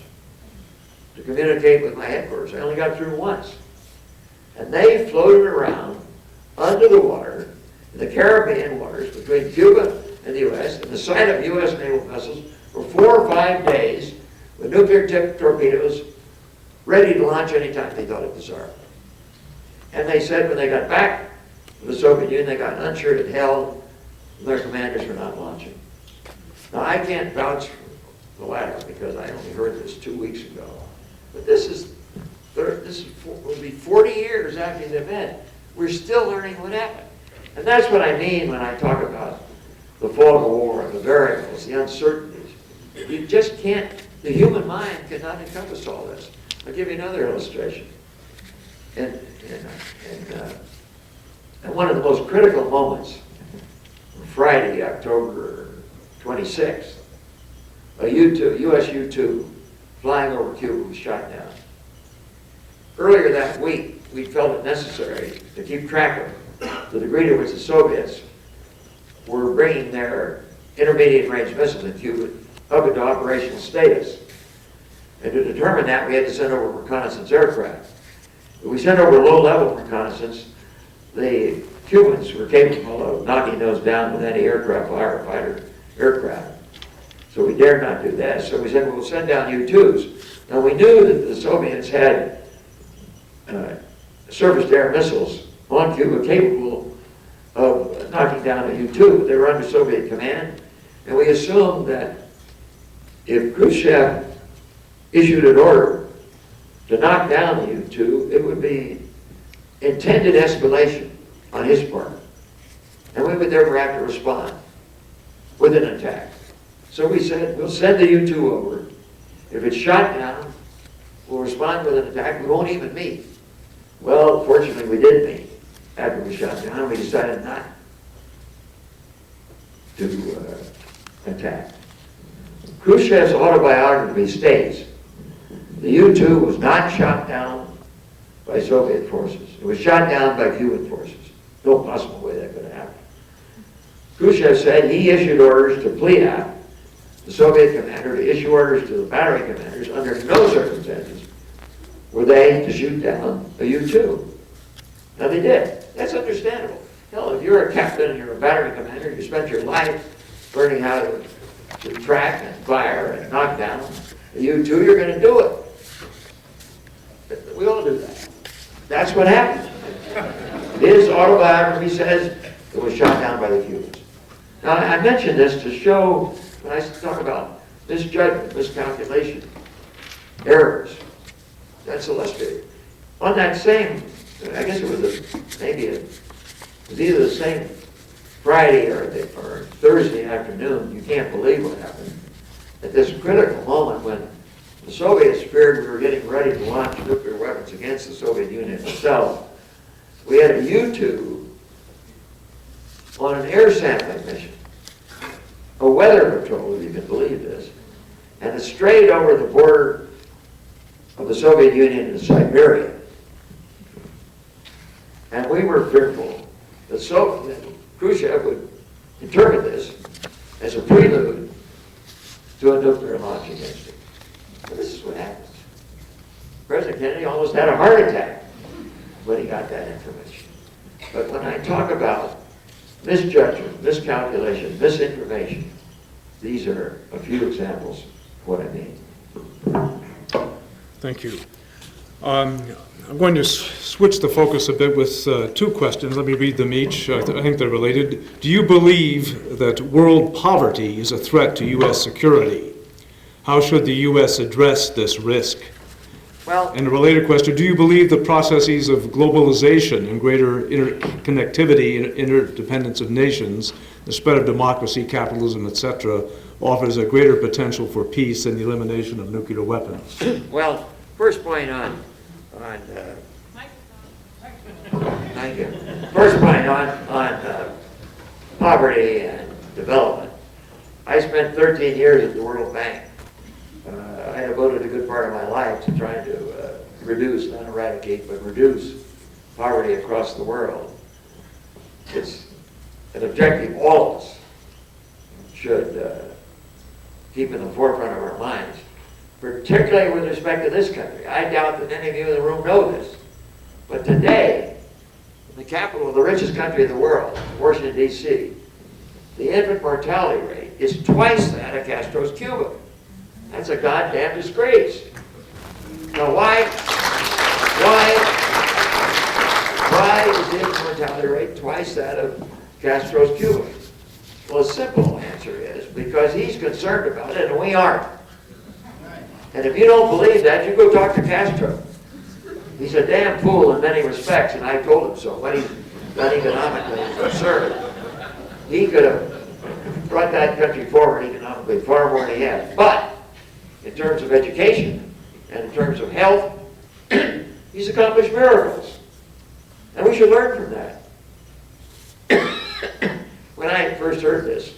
to communicate with my headquarters. I only got through once. And they floated around under the water in the Caribbean waters between Cuba and the U.S. in the sight of U.S. naval vessels for 4 or 5 days with nuclear-tipped torpedoes ready to launch anytime they thought it desirable. And they said when they got back to the Soviet Union, they got an unshirted hell and their commanders were not launching. Now, I can't vouch for the latter because I only heard this 2 weeks ago. But will be 40 years after the event. We're still learning what happened. And that's what I mean when I talk about the fog of war, the variables, the uncertainties. You just can't, the human mind cannot encompass all this. I'll give you another illustration. And one of the most critical moments, Friday, October 26th, a U.S. U-2 flying over Cuba was shot down. Earlier that week, we felt it necessary to keep track of the degree to which the Soviets were bringing their intermediate-range missiles in Cuba up into operational status. And to determine that, we had to send over reconnaissance aircraft. If we sent over low-level reconnaissance, the Cubans were capable of knocking those down with anti-aircraft fighter aircraft. So we dared not do that. So we said, we'll send down U-2s. Now we knew that the Soviets had surface-to-air missiles on Cuba capable of knocking down a U-2, but they were under Soviet command. And we assumed that if Khrushchev issued an order to knock down the U-2, it would be intended escalation on his part. And we would therefore have to respond with an attack. So we said, we'll send the U-2 over. If it's shot down, we'll respond with an attack. We won't even meet. Well, fortunately, we did meet after we shot down. We decided not to attack. Khrushchev's autobiography states the U-2 was not shot down by Soviet forces. It was shot down by Cuban forces. No possible way that could have happened. Khrushchev said he issued orders to Pliat, the Soviet commander, to issue orders to the battery commanders under no circumstances were they to shoot down a U-2. Now they did. That's understandable. Hell, if you're a captain and you're a battery commander, you spent your life learning how to track and fire and knock down a U-2, you're going to do it. We all do that. That's what happened. His autobiography says it was shot down by the Cubans. Now, I mention this to show, when I talk about misjudgment, miscalculation, errors, that's illustrated. On that same, I guess it was it was either the same Friday or Thursday afternoon, you can't believe what happened, at this critical moment when the Soviets feared we were getting ready to launch nuclear weapons against the Soviet Union itself. We had a U-2 on an air sampling mission, a weather patrol, if you can believe this, and it strayed over the border of the Soviet Union in Siberia. And we were fearful that Khrushchev would interpret this as a prelude to a nuclear launch against it. But this is what happens. President Kennedy almost had a heart attack when he got that information. But when I talk about misjudgment, miscalculation, misinformation, these are a few examples of what I mean. Thank you. I'm going to switch the focus a bit with two questions. Let me read them each. I think they're related. Do you believe that world poverty is a threat to U.S. security? How should the U.S. address this risk? Well, And a related question, do you believe the processes of globalization and greater interconnectivity and interdependence of nations, the spread of democracy, capitalism, etc., offers a greater potential for peace and the elimination of nuclear weapons? well, first point on thank you. First point on poverty and development. I spent 13 years at the World Bank. I devoted a good part of my life to trying to reduce, not eradicate, but reduce poverty across the world. It's an objective all of us should keep in the forefront of our minds, particularly with respect to this country. I doubt that any of you in the room know this, but today, in the capital of the richest country in the world, Washington, D.C., the infant mortality rate is twice that of Castro's Cuba. That's a goddamn disgrace. Now why is the infant mortality rate twice that of Castro's Cuba? Well, the simple answer is because he's concerned about it and we aren't. And if you don't believe that, you go talk to Castro. He's a damn fool in many respects, and I told him so. When he's done economically, it's absurd. He could have brought that country forward economically far more than he has. But in terms of education and in terms of health, he's accomplished miracles. And we should learn from that. When I first heard this,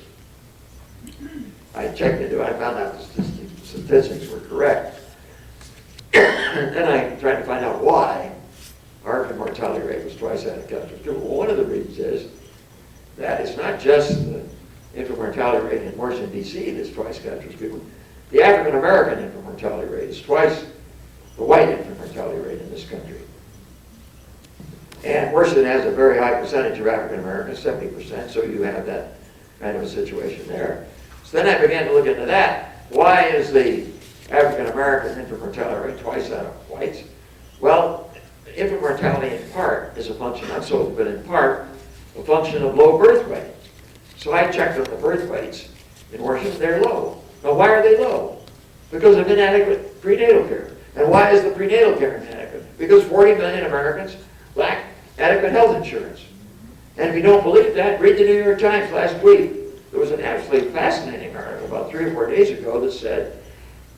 I checked into it. I found out the statistics were correct. And then I tried to find out why our infant mortality rate was twice that of Castro's Cuba. Well, one of the reasons is that it's not just the infant mortality rate in Washington, D.C. that's twice Castro's Cuba. The African-American infant mortality rate is twice the white infant mortality rate in this country. And Washington has a very high percentage of African-Americans, 70%, so you have that kind of a situation there. So then I began to look into that. Why is the African-American infant mortality rate twice that of whites? Well, infant mortality in part is a function, not solely, but in part, a function of low birth weight. So I checked on the birth weights in Washington, they're low. Now why are they low? Because of inadequate prenatal care. And why is the prenatal care inadequate? Because 40 million Americans lack adequate health insurance. And if you don't believe that, read the New York Times last week. There was an absolutely fascinating article about 3 or 4 days ago that said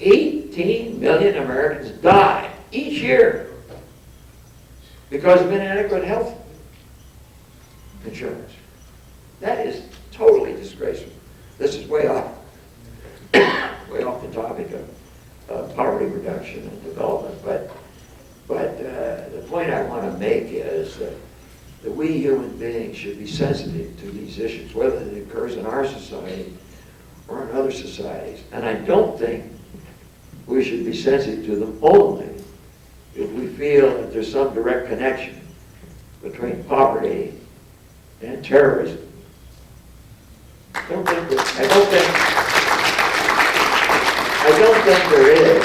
18 million Americans die each year because of inadequate health insurance. That is totally disgraceful. This is way off the topic of poverty reduction and development. But the point I want to make is that we human beings should be sensitive to these issues, whether it occurs in our society or in other societies. And I don't think we should be sensitive to them only if we feel that there's some direct connection between poverty and terrorism. I don't think there is.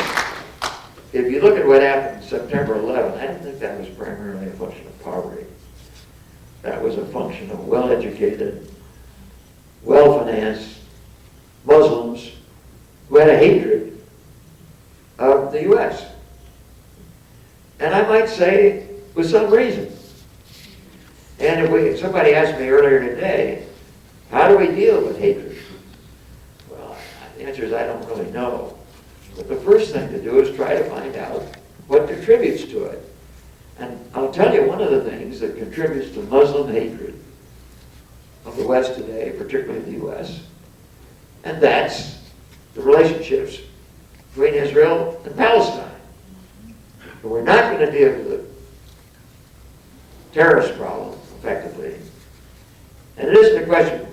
If you look at what happened September 11th, I don't think that was primarily a function of poverty. That was a function of well-educated, well-financed Muslims who had a hatred of the U.S. And I might say with some reason. And if somebody asked me earlier today, how do we deal with hatred? Well, the answer is I don't really know. But the first thing to do is try to find out what contributes to it. And I'll tell you one of the things that contributes to Muslim hatred of the West today, particularly the U.S., and that's the relationships between Israel and Palestine. But we're not going to deal with the terrorist problem effectively. And it isn't a question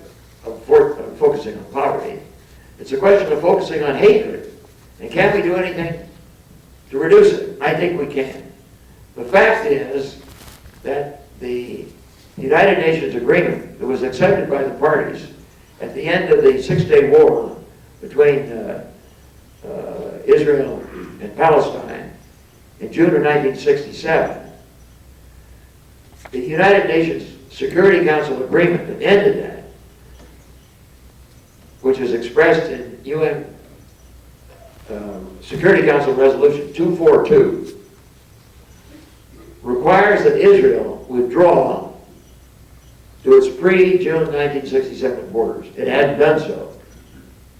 of focusing on poverty. It's a question of focusing on hatred. And can we do anything to reduce it? I think we can. The fact is that the United Nations agreement that was accepted by the parties at the end of the Six-Day War between Israel and Palestine in June of 1967, the United Nations Security Council agreement that ended that, which is expressed in UN Security Council Resolution 242, requires that Israel withdraw to its pre-June 1967 borders. It hadn't done so.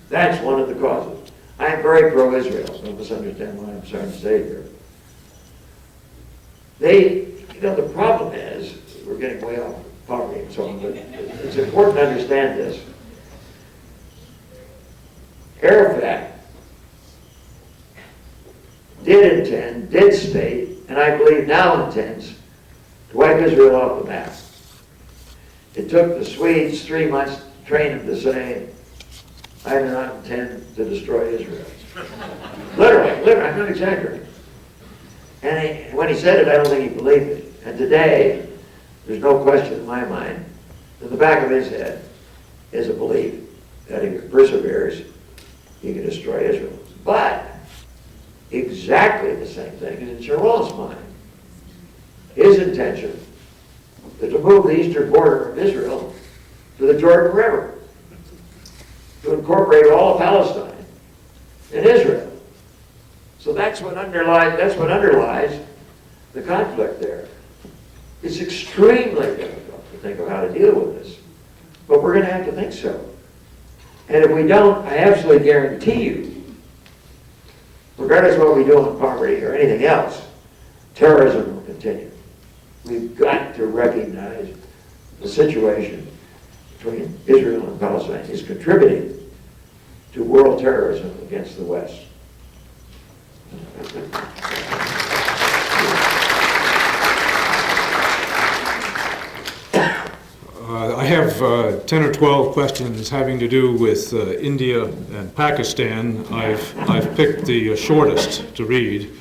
That's one of the causes. I am very pro-Israel, so don't misunderstand what I'm trying to say here. The problem is, we're getting way off poverty and so on, but it's important to understand this. Arafat did state, and I believe now intends, to wipe Israel off the map. It took the Swedes 3 months to train him to say, I do not intend to destroy Israel. Literally, I'm not exaggerating. And when he said it, I don't think he believed it. And today, there's no question in my mind, in the back of his head is a belief that if he perseveres, he can destroy Israel. But exactly the same thing is in Sharon's mind. His intention is to move the eastern border of Israel to the Jordan River, to incorporate all of Palestine in Israel. So that's what underlies the conflict there. It's extremely difficult to think of how to deal with this, but we're going to have to think so. And if we don't, I absolutely guarantee you, regardless of what we do on poverty or anything else, terrorism will continue. We've got to recognize the situation between Israel and Palestine is contributing to world terrorism against the West. I have 10 or 12 questions having to do with India and Pakistan. I've picked the shortest to read.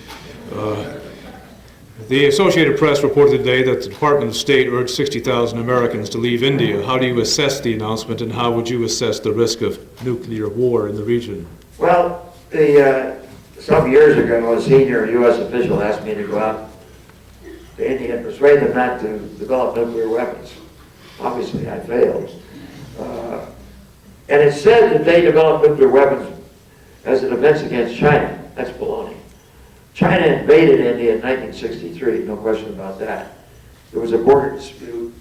The Associated Press reported today that the Department of State urged 60,000 Americans to leave India. How do you assess the announcement, and how would you assess the risk of nuclear war in the region? Well, some years ago, a senior U.S. official asked me to go out to India and persuade them not to develop nuclear weapons. Obviously, I failed. And it said that they developed nuclear weapons as a defense against China. That's baloney. China invaded India in 1963, no question about that. There was a border dispute.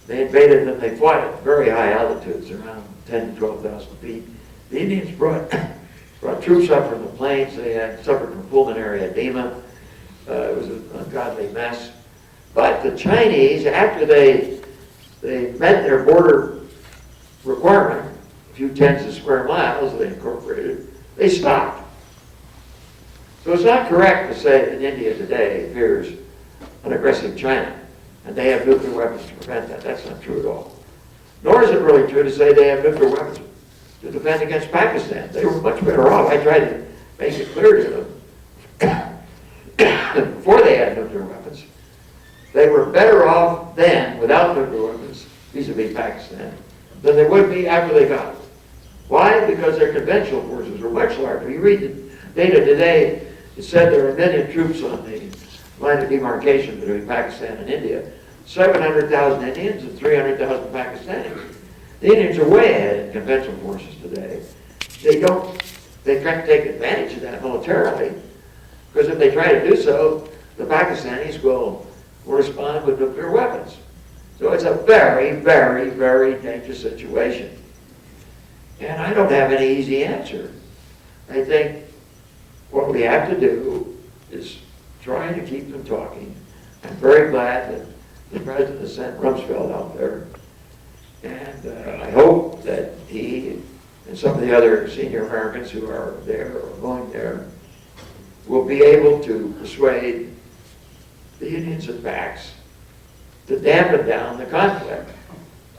They invaded them, they fought at very high altitudes, around 10 to 12,000 feet. The Indians brought troops up from the plains. They had suffered from pulmonary edema. It was an ungodly mess. But the Chinese, after they met their border requirement, a few tens of square miles they incorporated, they stopped. So it's not correct to say that India today fears an aggressive China, and they have nuclear weapons to prevent that. That's not true at all. Nor is it really true to say they have nuclear weapons to defend against Pakistan. They were much better off. I tried to make it clear to them before they had nuclear weapons. They were better off then without nuclear weapons vis-a-vis Pakistan than they would be after they got it. Why? Because their conventional forces were much larger. You read the data today, it said there were 1 million troops on the line of demarcation between Pakistan and India. 700,000 Indians and 300,000 Pakistanis. The Indians are way ahead in conventional forces today. They try to take advantage of that militarily, because if they try to do so, the Pakistanis will respond with nuclear weapons. So it's a very, very, very dangerous situation. And I don't have any easy answer. I think what we have to do is try to keep them talking. I'm very glad that the President has sent Rumsfeld out there. And I hope that he and some of the other senior Americans who are there or going there will be able to persuade the Indians and Pacs to dampen down the conflict.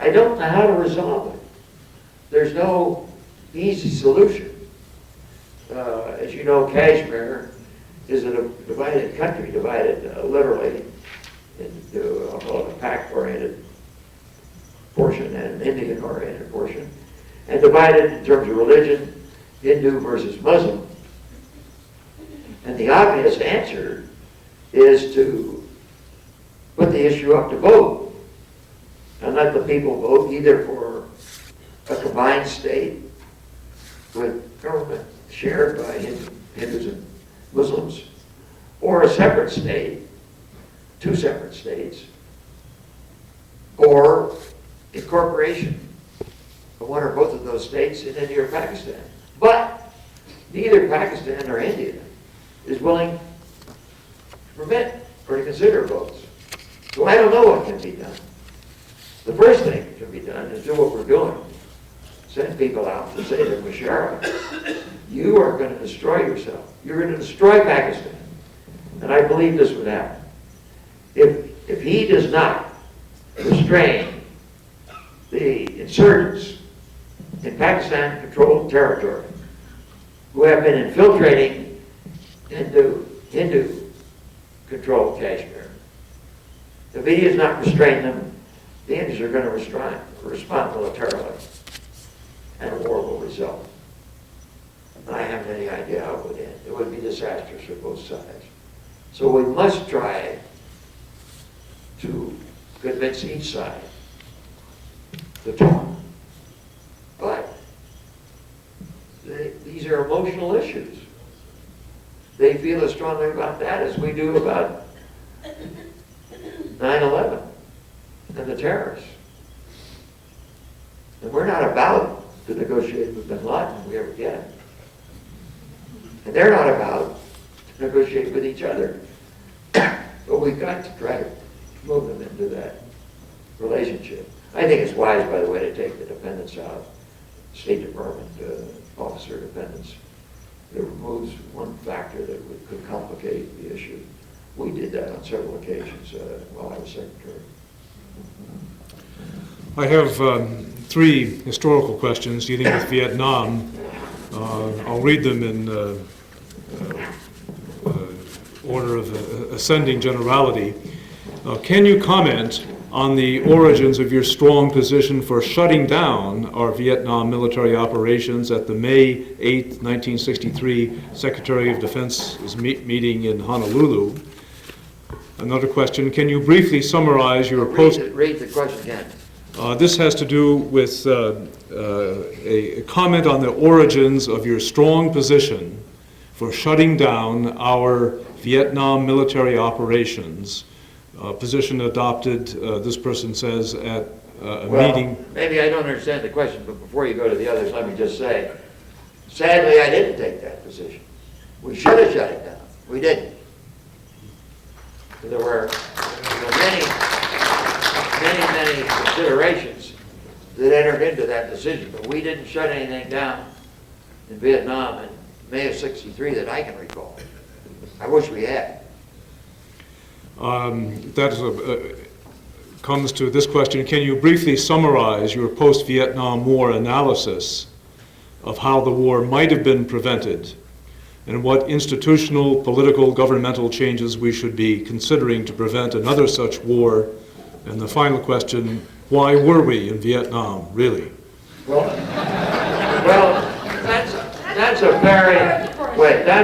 I don't know how to resolve it. There's no easy solution. As you know, Kashmir is a divided country, divided literally into, I'll call it a pack-oriented portion and an Indian-oriented portion, and divided in terms of religion, Hindu versus Muslim. And the obvious answer is to put the issue up to vote and let the people vote either for a combined state with government shared by Hindus and Muslims, or a separate state, two separate states, or incorporation of one or both of those states in India or Pakistan. But neither Pakistan or India is willing to permit or to consider votes. So I don't know what can be done. The first thing that can be done is do what we're doing. Send people out to say to Musharraf, you are going to destroy yourself. You're going to destroy Pakistan. And I believe this would happen. If he does not restrain the insurgents in Pakistan-controlled territory who have been infiltrating into Hindu-controlled Kashmir, if he does not restrain them, the Indians are going to respond militarily, and a war will result. I haven't any idea how it would end. It would be disastrous for both sides. So we must try to convince each side to talk. But these are emotional issues. They feel as strongly about that as we do about 9/11 and the terrorists. And we're not about to negotiate with bin Laden if we ever get. And they're not about to negotiate with each other. But we've got to try to move them into that relationship. I think it's wise, by the way, to take the dependents out, State Department officer dependents. It removes one factor that could complicate the issue. We did that on several occasions while I was secretary. I have three historical questions dealing with Vietnam. I'll read them in order of ascending generality. Can you comment on the origins of your strong position for shutting down our Vietnam military operations at the May 8, 1963 Secretary of Defense's meeting in Honolulu? Another question, can you briefly summarize your post... Read the question again. This has to do with a comment on the origins of your strong position for shutting down our Vietnam military operations. Position adopted, this person says, at a meeting. Maybe I don't understand the question, but before you go to the others, let me just say, sadly, I didn't take that position. We should have shut it down. We didn't. There were many considerations that entered into that decision, but we didn't shut anything down in Vietnam in May of '63 that I can recall. I wish we had. That comes to this question. Can you briefly summarize your post-Vietnam War analysis of how the war might have been prevented and what institutional, political, governmental changes we should be considering to prevent another such war? And the final question, why were we in Vietnam, really? Well, that's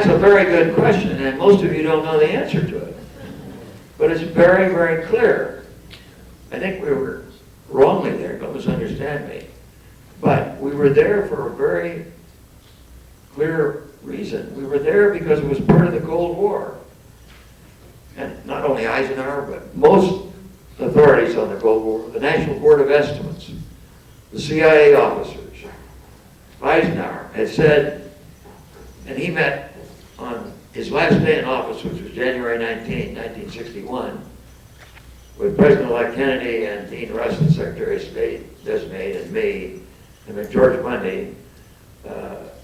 a very good question, and most of you don't know the answer to it. But it's very, very clear. I think we were wrongly there, don't misunderstand me. But we were there for a very clear reason. We were there because it was part of the Cold War. And not only Eisenhower, but most authorities on the Cold War, the National Board of Estimates, the CIA officers, Eisenhower had said, and he met on his last day in office, which was January 19, 1961, with President-elect Kennedy and Dean Rusk, the Secretary of State designate, and me, and then George Bundy,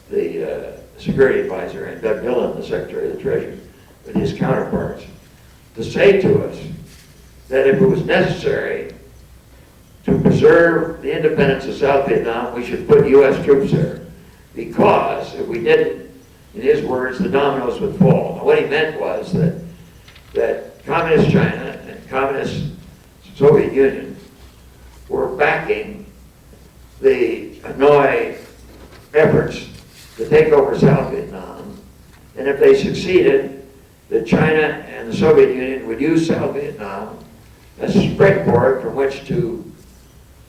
the security advisor, and Doug Dillon, the Secretary of the Treasury, with his counterparts, to say to us that if it was necessary to preserve the independence of South Vietnam, we should put U.S. troops there. Because if we didn't, in his words, the dominoes would fall. Now, what he meant was that Communist China and Communist Soviet Union were backing the Hanoi efforts to take over South Vietnam, and if they succeeded, that China and the Soviet Union would use South Vietnam as a springboard from which to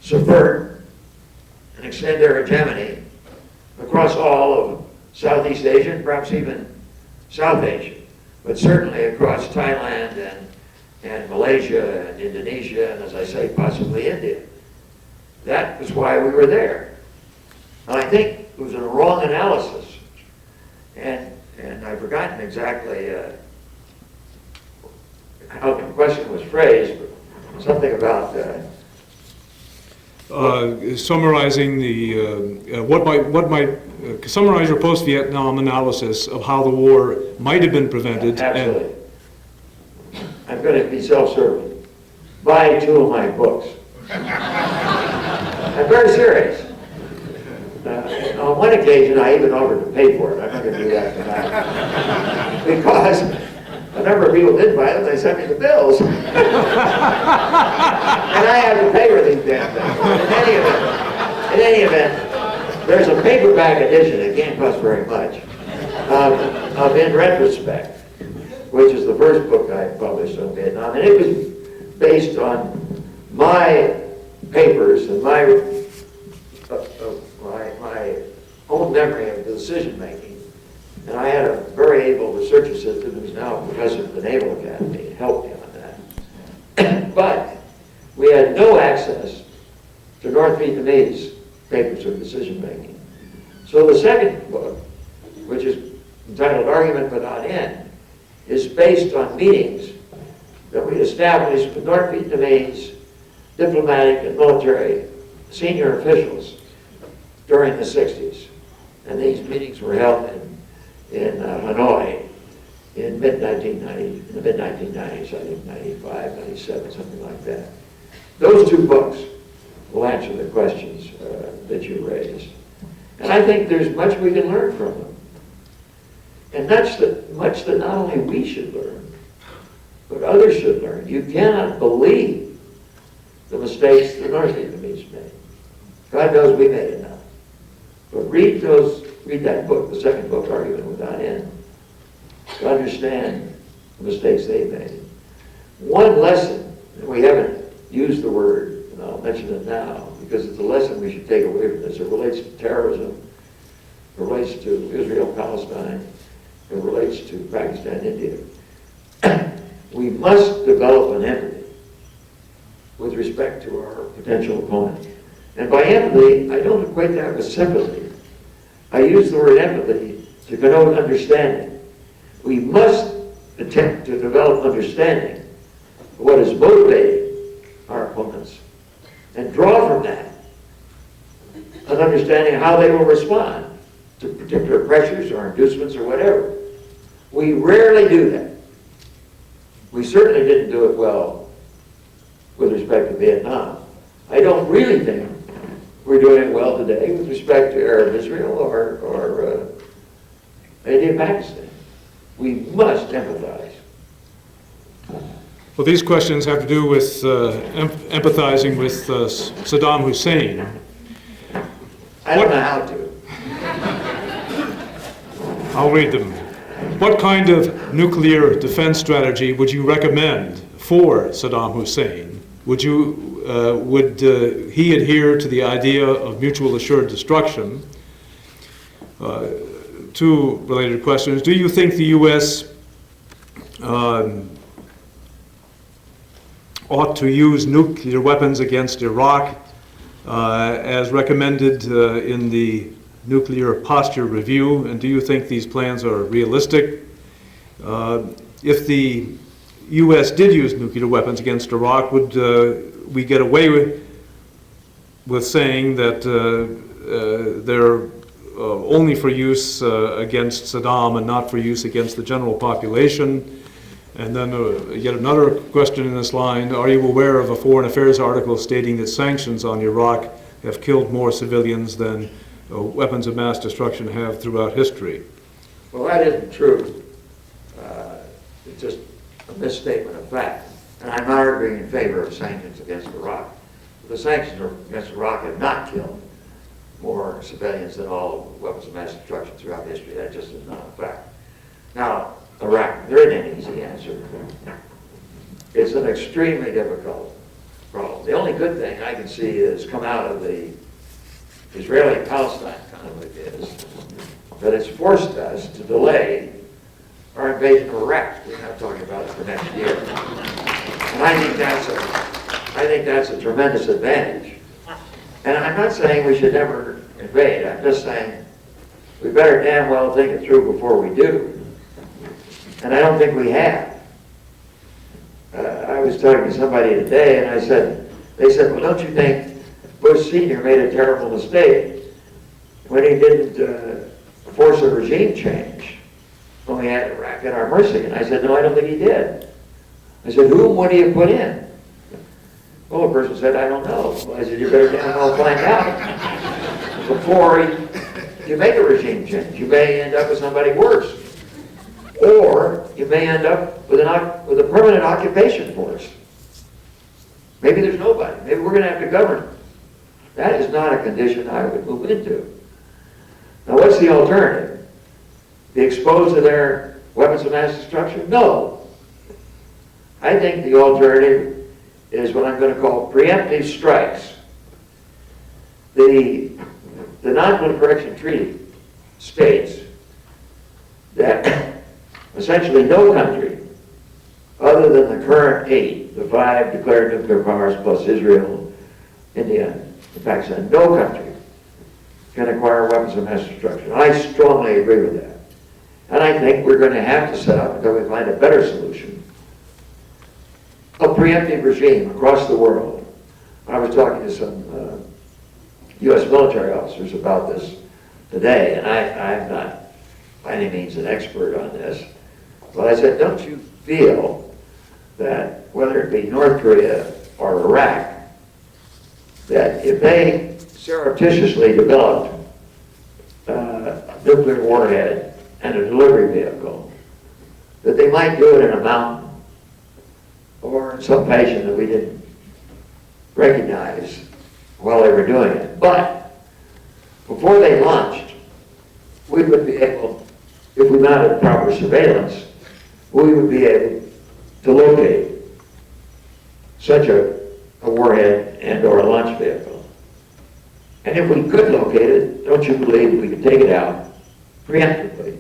subvert and extend their hegemony across all of Southeast Asia and perhaps even South Asia, but certainly across Thailand and Malaysia and Indonesia and, as I say, possibly India. That was why we were there. And I think it was a wrong analysis. And I've forgotten exactly how the question was phrased, but something about summarizing the summarize your post-Vietnam analysis of how the war might have been prevented. Absolutely. I'm going to be self-serving. Buy 2 of my books. I'm very serious. On one occasion, I even offered to pay for it. I'm not going to do that tonight. Because a number of people did buy them. They sent me the bills. And I have to pay for these damn things. In any event, there's a paperback edition. It can't cost very much. Of In Retrospect, which is the first book I published on Vietnam. And it was based on my papers and my own memory of the decision-making. And I had a very able research assistant who's now a professor at the Naval Academy. It helped me on that. But we had no access to North Vietnamese papers of decision-making. So the second book, which is entitled Argument Without End, is based on meetings that we established with North Vietnamese diplomatic and military senior officials during the 60s. And these meetings were held in Hanoi in the mid-1990s, I think 95, 97, something like that. Those 2 books will answer the questions that you raised. And I think there's much we can learn from them. And that's much that not only we should learn, but others should learn. You cannot believe the mistakes the North Vietnamese made. God knows we made enough. But read that book, the second book, Argument Without End, to understand the mistakes they made. One lesson, and we haven't used the word, and I'll mention it now, because it's a lesson we should take away from this. It relates to terrorism, it relates to Israel-Palestine, it relates to Pakistan, India. We must develop an empathy with respect to our potential opponent. And by empathy, I don't equate that with sympathy. I use the word empathy to connote understanding. We must attempt to develop understanding of what is motivating our opponents and draw from that an understanding of how they will respond to particular pressures or inducements or whatever. We rarely do that. We certainly didn't do it well with respect to Vietnam. I don't really think we're doing well today with respect to Arab Israel or India, Pakistan. We must empathize. Well, these questions have to do with empathizing with Saddam Hussein. I don't know how to. I'll read them. What kind of nuclear defense strategy would you recommend for Saddam Hussein? Would he adhere to the idea of mutual assured destruction? 2 related questions. Do you think the U.S. ought to use nuclear weapons against Iraq as recommended in the Nuclear Posture Review? And do you think these plans are realistic? If the U.S. did use nuclear weapons against Iraq, would we get away with saying that they're only for use against Saddam and not for use against the general population? And then yet another question in this line, are you aware of a Foreign Affairs article stating that sanctions on Iraq have killed more civilians than weapons of mass destruction have throughout history? Well, that isn't true. It's just a misstatement of fact. And I'm not arguing in favor of sanctions against Iraq. The sanctions against Iraq have not killed more civilians than all weapons of mass destruction throughout history. That just is not a fact. Now, Iraq, there isn't any easy answer. It's an extremely difficult problem. The only good thing I can see is come out of the Israeli-Palestine conflict is that it's forced us to delay our invasion of Iraq. We're not talking about it for next year. And I think that's a tremendous advantage. And I'm not saying we should never invade. I'm just saying we better damn well think it through before we do. And I don't think we have. I was talking to somebody today, and they said, well, don't you think Bush Sr. made a terrible mistake when he didn't force a regime change when we had Iraq at our mercy? And I said, no, I don't think he did. I said, whom would he have put in? Well, the person said, I don't know. Well, I said, you better damn well find out before you make a regime change. You may end up with somebody worse. Or you may end up with a permanent occupation force. Maybe there's nobody. Maybe we're going to have to govern. That is not a condition I would move into. Now, what's the alternative? Be exposed to their weapons of mass destruction? No. I think the alternative is what I'm going to call preemptive strikes. The Non-Proliferation Treaty states that essentially no country other than the current 8, the 5 declared nuclear powers plus Israel, India, and Pakistan, no country can acquire weapons of mass destruction. I strongly agree with that. And I think we're going to have to set up, until we find a better solution, a preemptive regime across the world. I was talking to some U.S. military officers about this today, and I'm not by any means an expert on this, but I said, don't you feel that whether it be North Korea or Iraq, that if they surreptitiously developed a nuclear warhead and a delivery vehicle, that they might do it in a mountain or in some fashion that we didn't recognize while they were doing it. But before they launched, we would be able, if we mounted proper surveillance, we would be able to locate such a warhead and or a launch vehicle. And if we could locate it, don't you believe we could take it out preemptively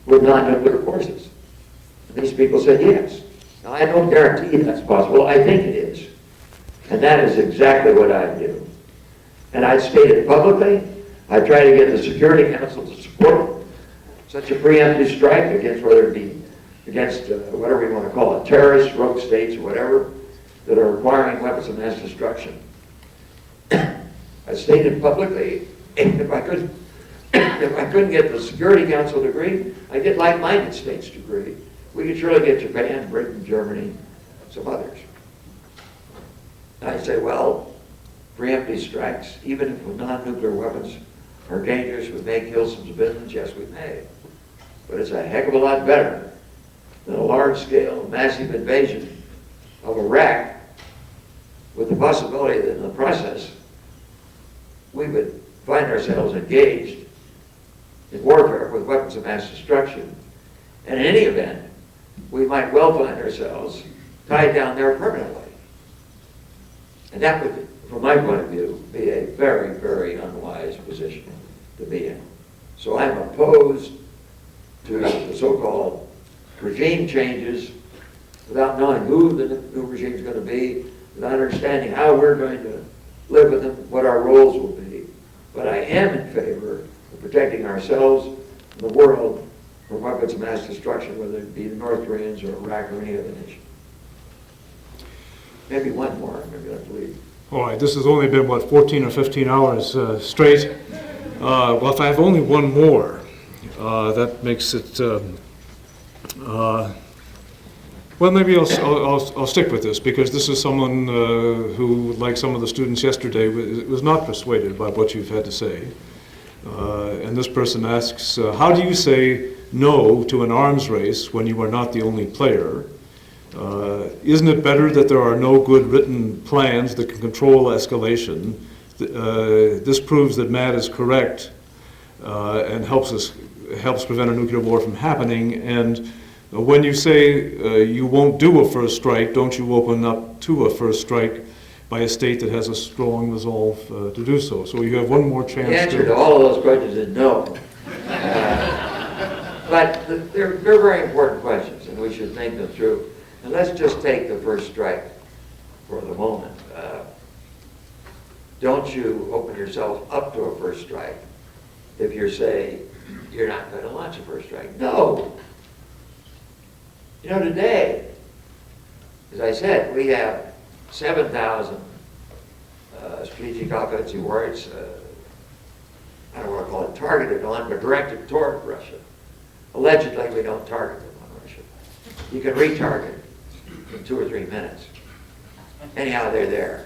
with non-nuclear forces? And these people said yes. Now, I don't guarantee that's possible. I think it is. And that is exactly what I do. And I stated publicly, I try to get the Security Council to support such a preemptive strike against, whether it be against whatever you want to call it, terrorists, rogue states, or whatever, that are acquiring weapons of mass destruction. I stated publicly, if I couldn't get the Security Council to agree, I'd get like-minded states to agree. We could surely get Japan, Britain, Germany, some others. And I say, well, preemptive strikes, even if non-nuclear weapons are dangerous, we may kill some civilians, yes, we may. But it's a heck of a lot better than a large-scale, massive invasion of Iraq with the possibility that in the process we would find ourselves engaged in warfare with weapons of mass destruction. And in any event, we might well find ourselves tied down there permanently. And that would, from my point of view, be a very, very unwise position to be in. So I'm opposed to the so-called regime changes without knowing who the new regime is going to be, without understanding how we're going to live with them, what our roles will be. But I am in favor of protecting ourselves and the world from weapons of mass destruction, whether it be the North Koreans or Iraq or any other nation. Maybe one more, maybe I believe. All right, this has only been, what, 14 or 15 hours straight. Well, if I have only one more, that makes it, well, maybe I'll stick with this, because this is someone who, like some of the students yesterday, was not persuaded by what you've had to say. And this person asks, how do you say no to an arms race when you are not the only player? Isn't it better that there are no good written plans that can control escalation? This proves that Matt is correct and helps prevent a nuclear war from happening. And when you say you won't do a first strike, don't you open up to a first strike by a state that has a strong resolve to do so? So you have one more chance. The answer to all of those questions is no. But they're very important questions, and we should think them through. And let's just take the first strike for the moment. Don't you open yourself up to a first strike if you're saying you're not going to launch a first strike? No. You know, today, as I said, we have 7,000 strategic offensive warheads, I don't want to call it targeted on, but directed toward Russia. Allegedly, we don't target them on Russia. You can retarget in 2 or 3 minutes. Anyhow, they're there.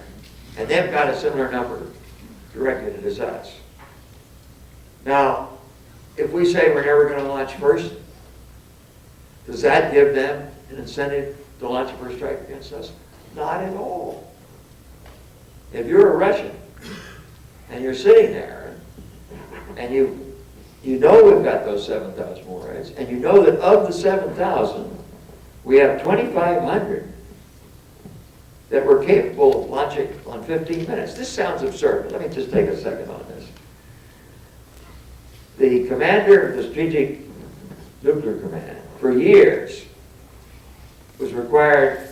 And they've got a similar number directed at us. Now, if we say we're never going to launch first, does that give them an incentive to launch a first strike against us? Not at all. If you're a Russian and you're sitting there and you know we've got those 7,000 warheads, and you know that of the 7,000, we have 2,500 that we're capable of launching on 15 minutes. This sounds absurd, but let me just take a second on this. The commander of the Strategic Nuclear Command, for years, was required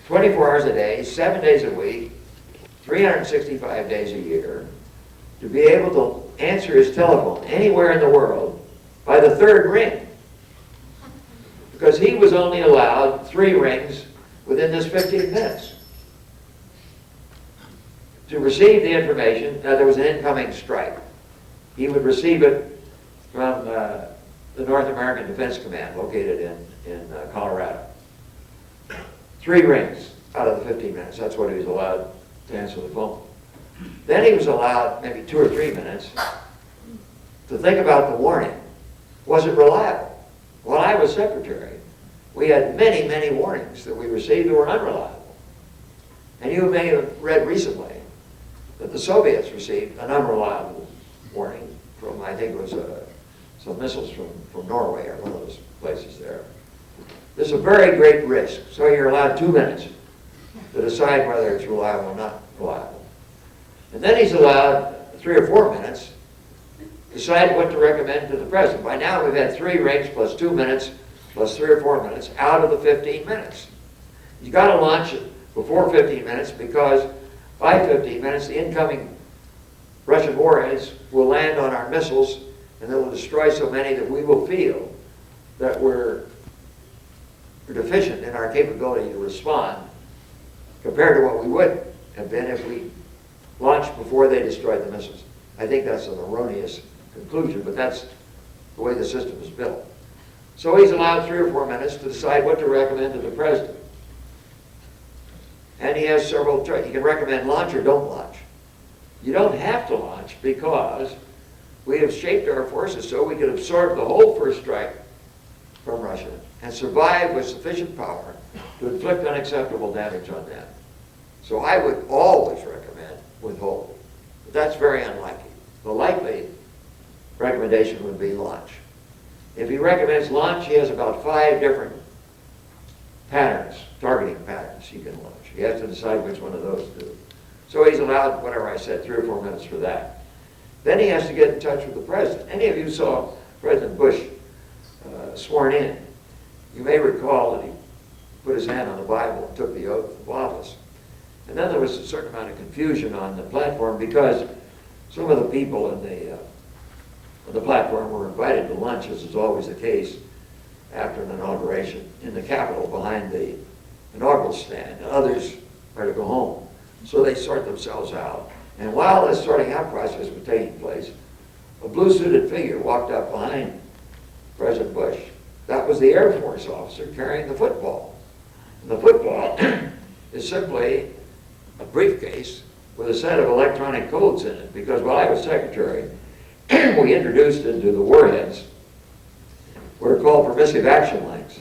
24 hours a day, 7 days a week, 365 days a year, to be able to answer his telephone anywhere in the world by the third ring. Because he was only allowed 3 rings within this 15 minutes to receive the information that there was an incoming strike. He would receive it from the North American Defense Command located in Colorado. 3 rings out of the 15 minutes. That's what he was allowed to answer the phone. Then he was allowed maybe 2 or 3 minutes to think about the warning. Was it reliable? While I was secretary, we had many, many warnings that we received that were unreliable. And you may have read recently that the Soviets received an unreliable warning from, I think it was some missiles from Norway or one of those places there. There's a very great risk. So you're allowed 2 minutes to decide whether it's reliable or not reliable. And then he's allowed 3 or 4 minutes to decide what to recommend to the president. By now we've had 3 rings plus 2 minutes plus 3 or 4 minutes out of the 15 minutes. You've got to launch it before 15 minutes because by 15 minutes the incoming Russian warheads will land on our missiles and they will destroy so many that we will feel that we're deficient in our capability to respond compared to what we would have been if we launched before they destroyed the missiles. I think that's an erroneous conclusion, but that's the way the system is built. So he's allowed 3 or 4 minutes to decide what to recommend to the president. And he has several choices. He can recommend launch or don't launch. You don't have to launch because we have shaped our forces so we can absorb the whole first strike from Russia and survive with sufficient power to inflict unacceptable damage on them. So I would always recommend withholding. But that's very unlikely. The likely recommendation would be launch. If he recommends launch, he has about 5 different patterns, targeting patterns he can launch. He has to decide which one of those to do. So he's allowed, whatever I said, 3 or 4 minutes for that. Then he has to get in touch with the president. Any of you saw President Bush sworn in. You may recall that he put his hand on the Bible and took the oath of office. And then there was a certain amount of confusion on the platform because some of the people on the platform were invited to lunch, as is always the case after an inauguration, in the Capitol behind the inaugural stand. And others are to go home. So they sort themselves out. And while this sorting out process was taking place, a blue-suited figure walked up behind President Bush. That was the Air Force officer carrying the football. And the football is simply a briefcase with a set of electronic codes in it, because while I was secretary, we introduced into the warheads what are called permissive action links.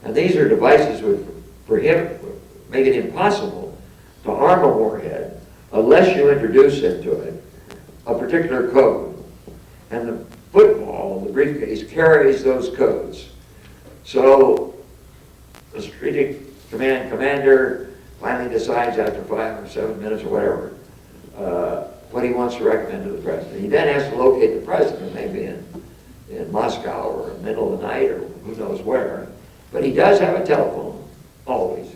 And these are devices which make it impossible to arm a warhead unless you introduce into it a particular code. And the football, the briefcase, carries those codes. So the strategic command commander finally decides after 5 or 7 minutes or whatever what he wants to recommend to the president. He then has to locate the president, maybe in Moscow or in the middle of the night or who knows where. But he does have a telephone, always,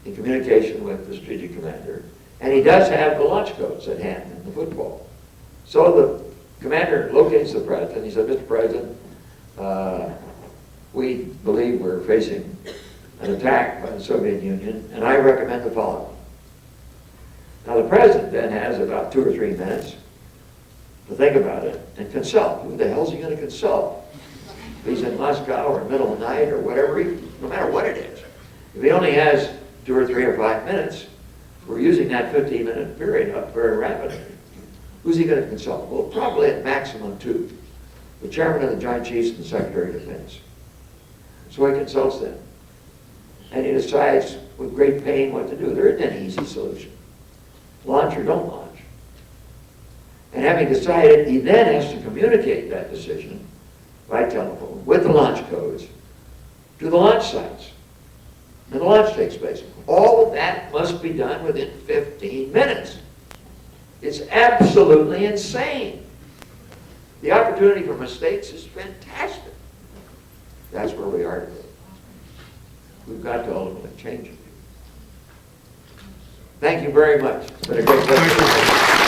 in communication with the strategic commander. And he does have the launch codes at hand in the football. So the commander locates the president. He said, Mr. President, we believe we're facing an attack by the Soviet Union, and I recommend the following. Now the president then has about 2 or 3 minutes to think about it and consult. Who the hell is he going to consult? If he's in Moscow or middle of the night or whatever, no matter what it is. If he only has 2 or 3 or 5 minutes, we're using that 15-minute period up very rapidly. Who's he going to consult? Well, probably at maximum 2. The chairman of the Joint Chiefs and the Secretary of Defense. So he consults them. And he decides with great pain what to do. There isn't any easy solution. Launch or don't launch. And having decided, he then has to communicate that decision by telephone with the launch codes to the launch sites. And the launch takes place. All of that must be done within 15 minutes. It's absolutely insane. The opportunity for mistakes is fantastic. That's where we are today. We've got to ultimately change it. Thank you very much. It's been a great pleasure.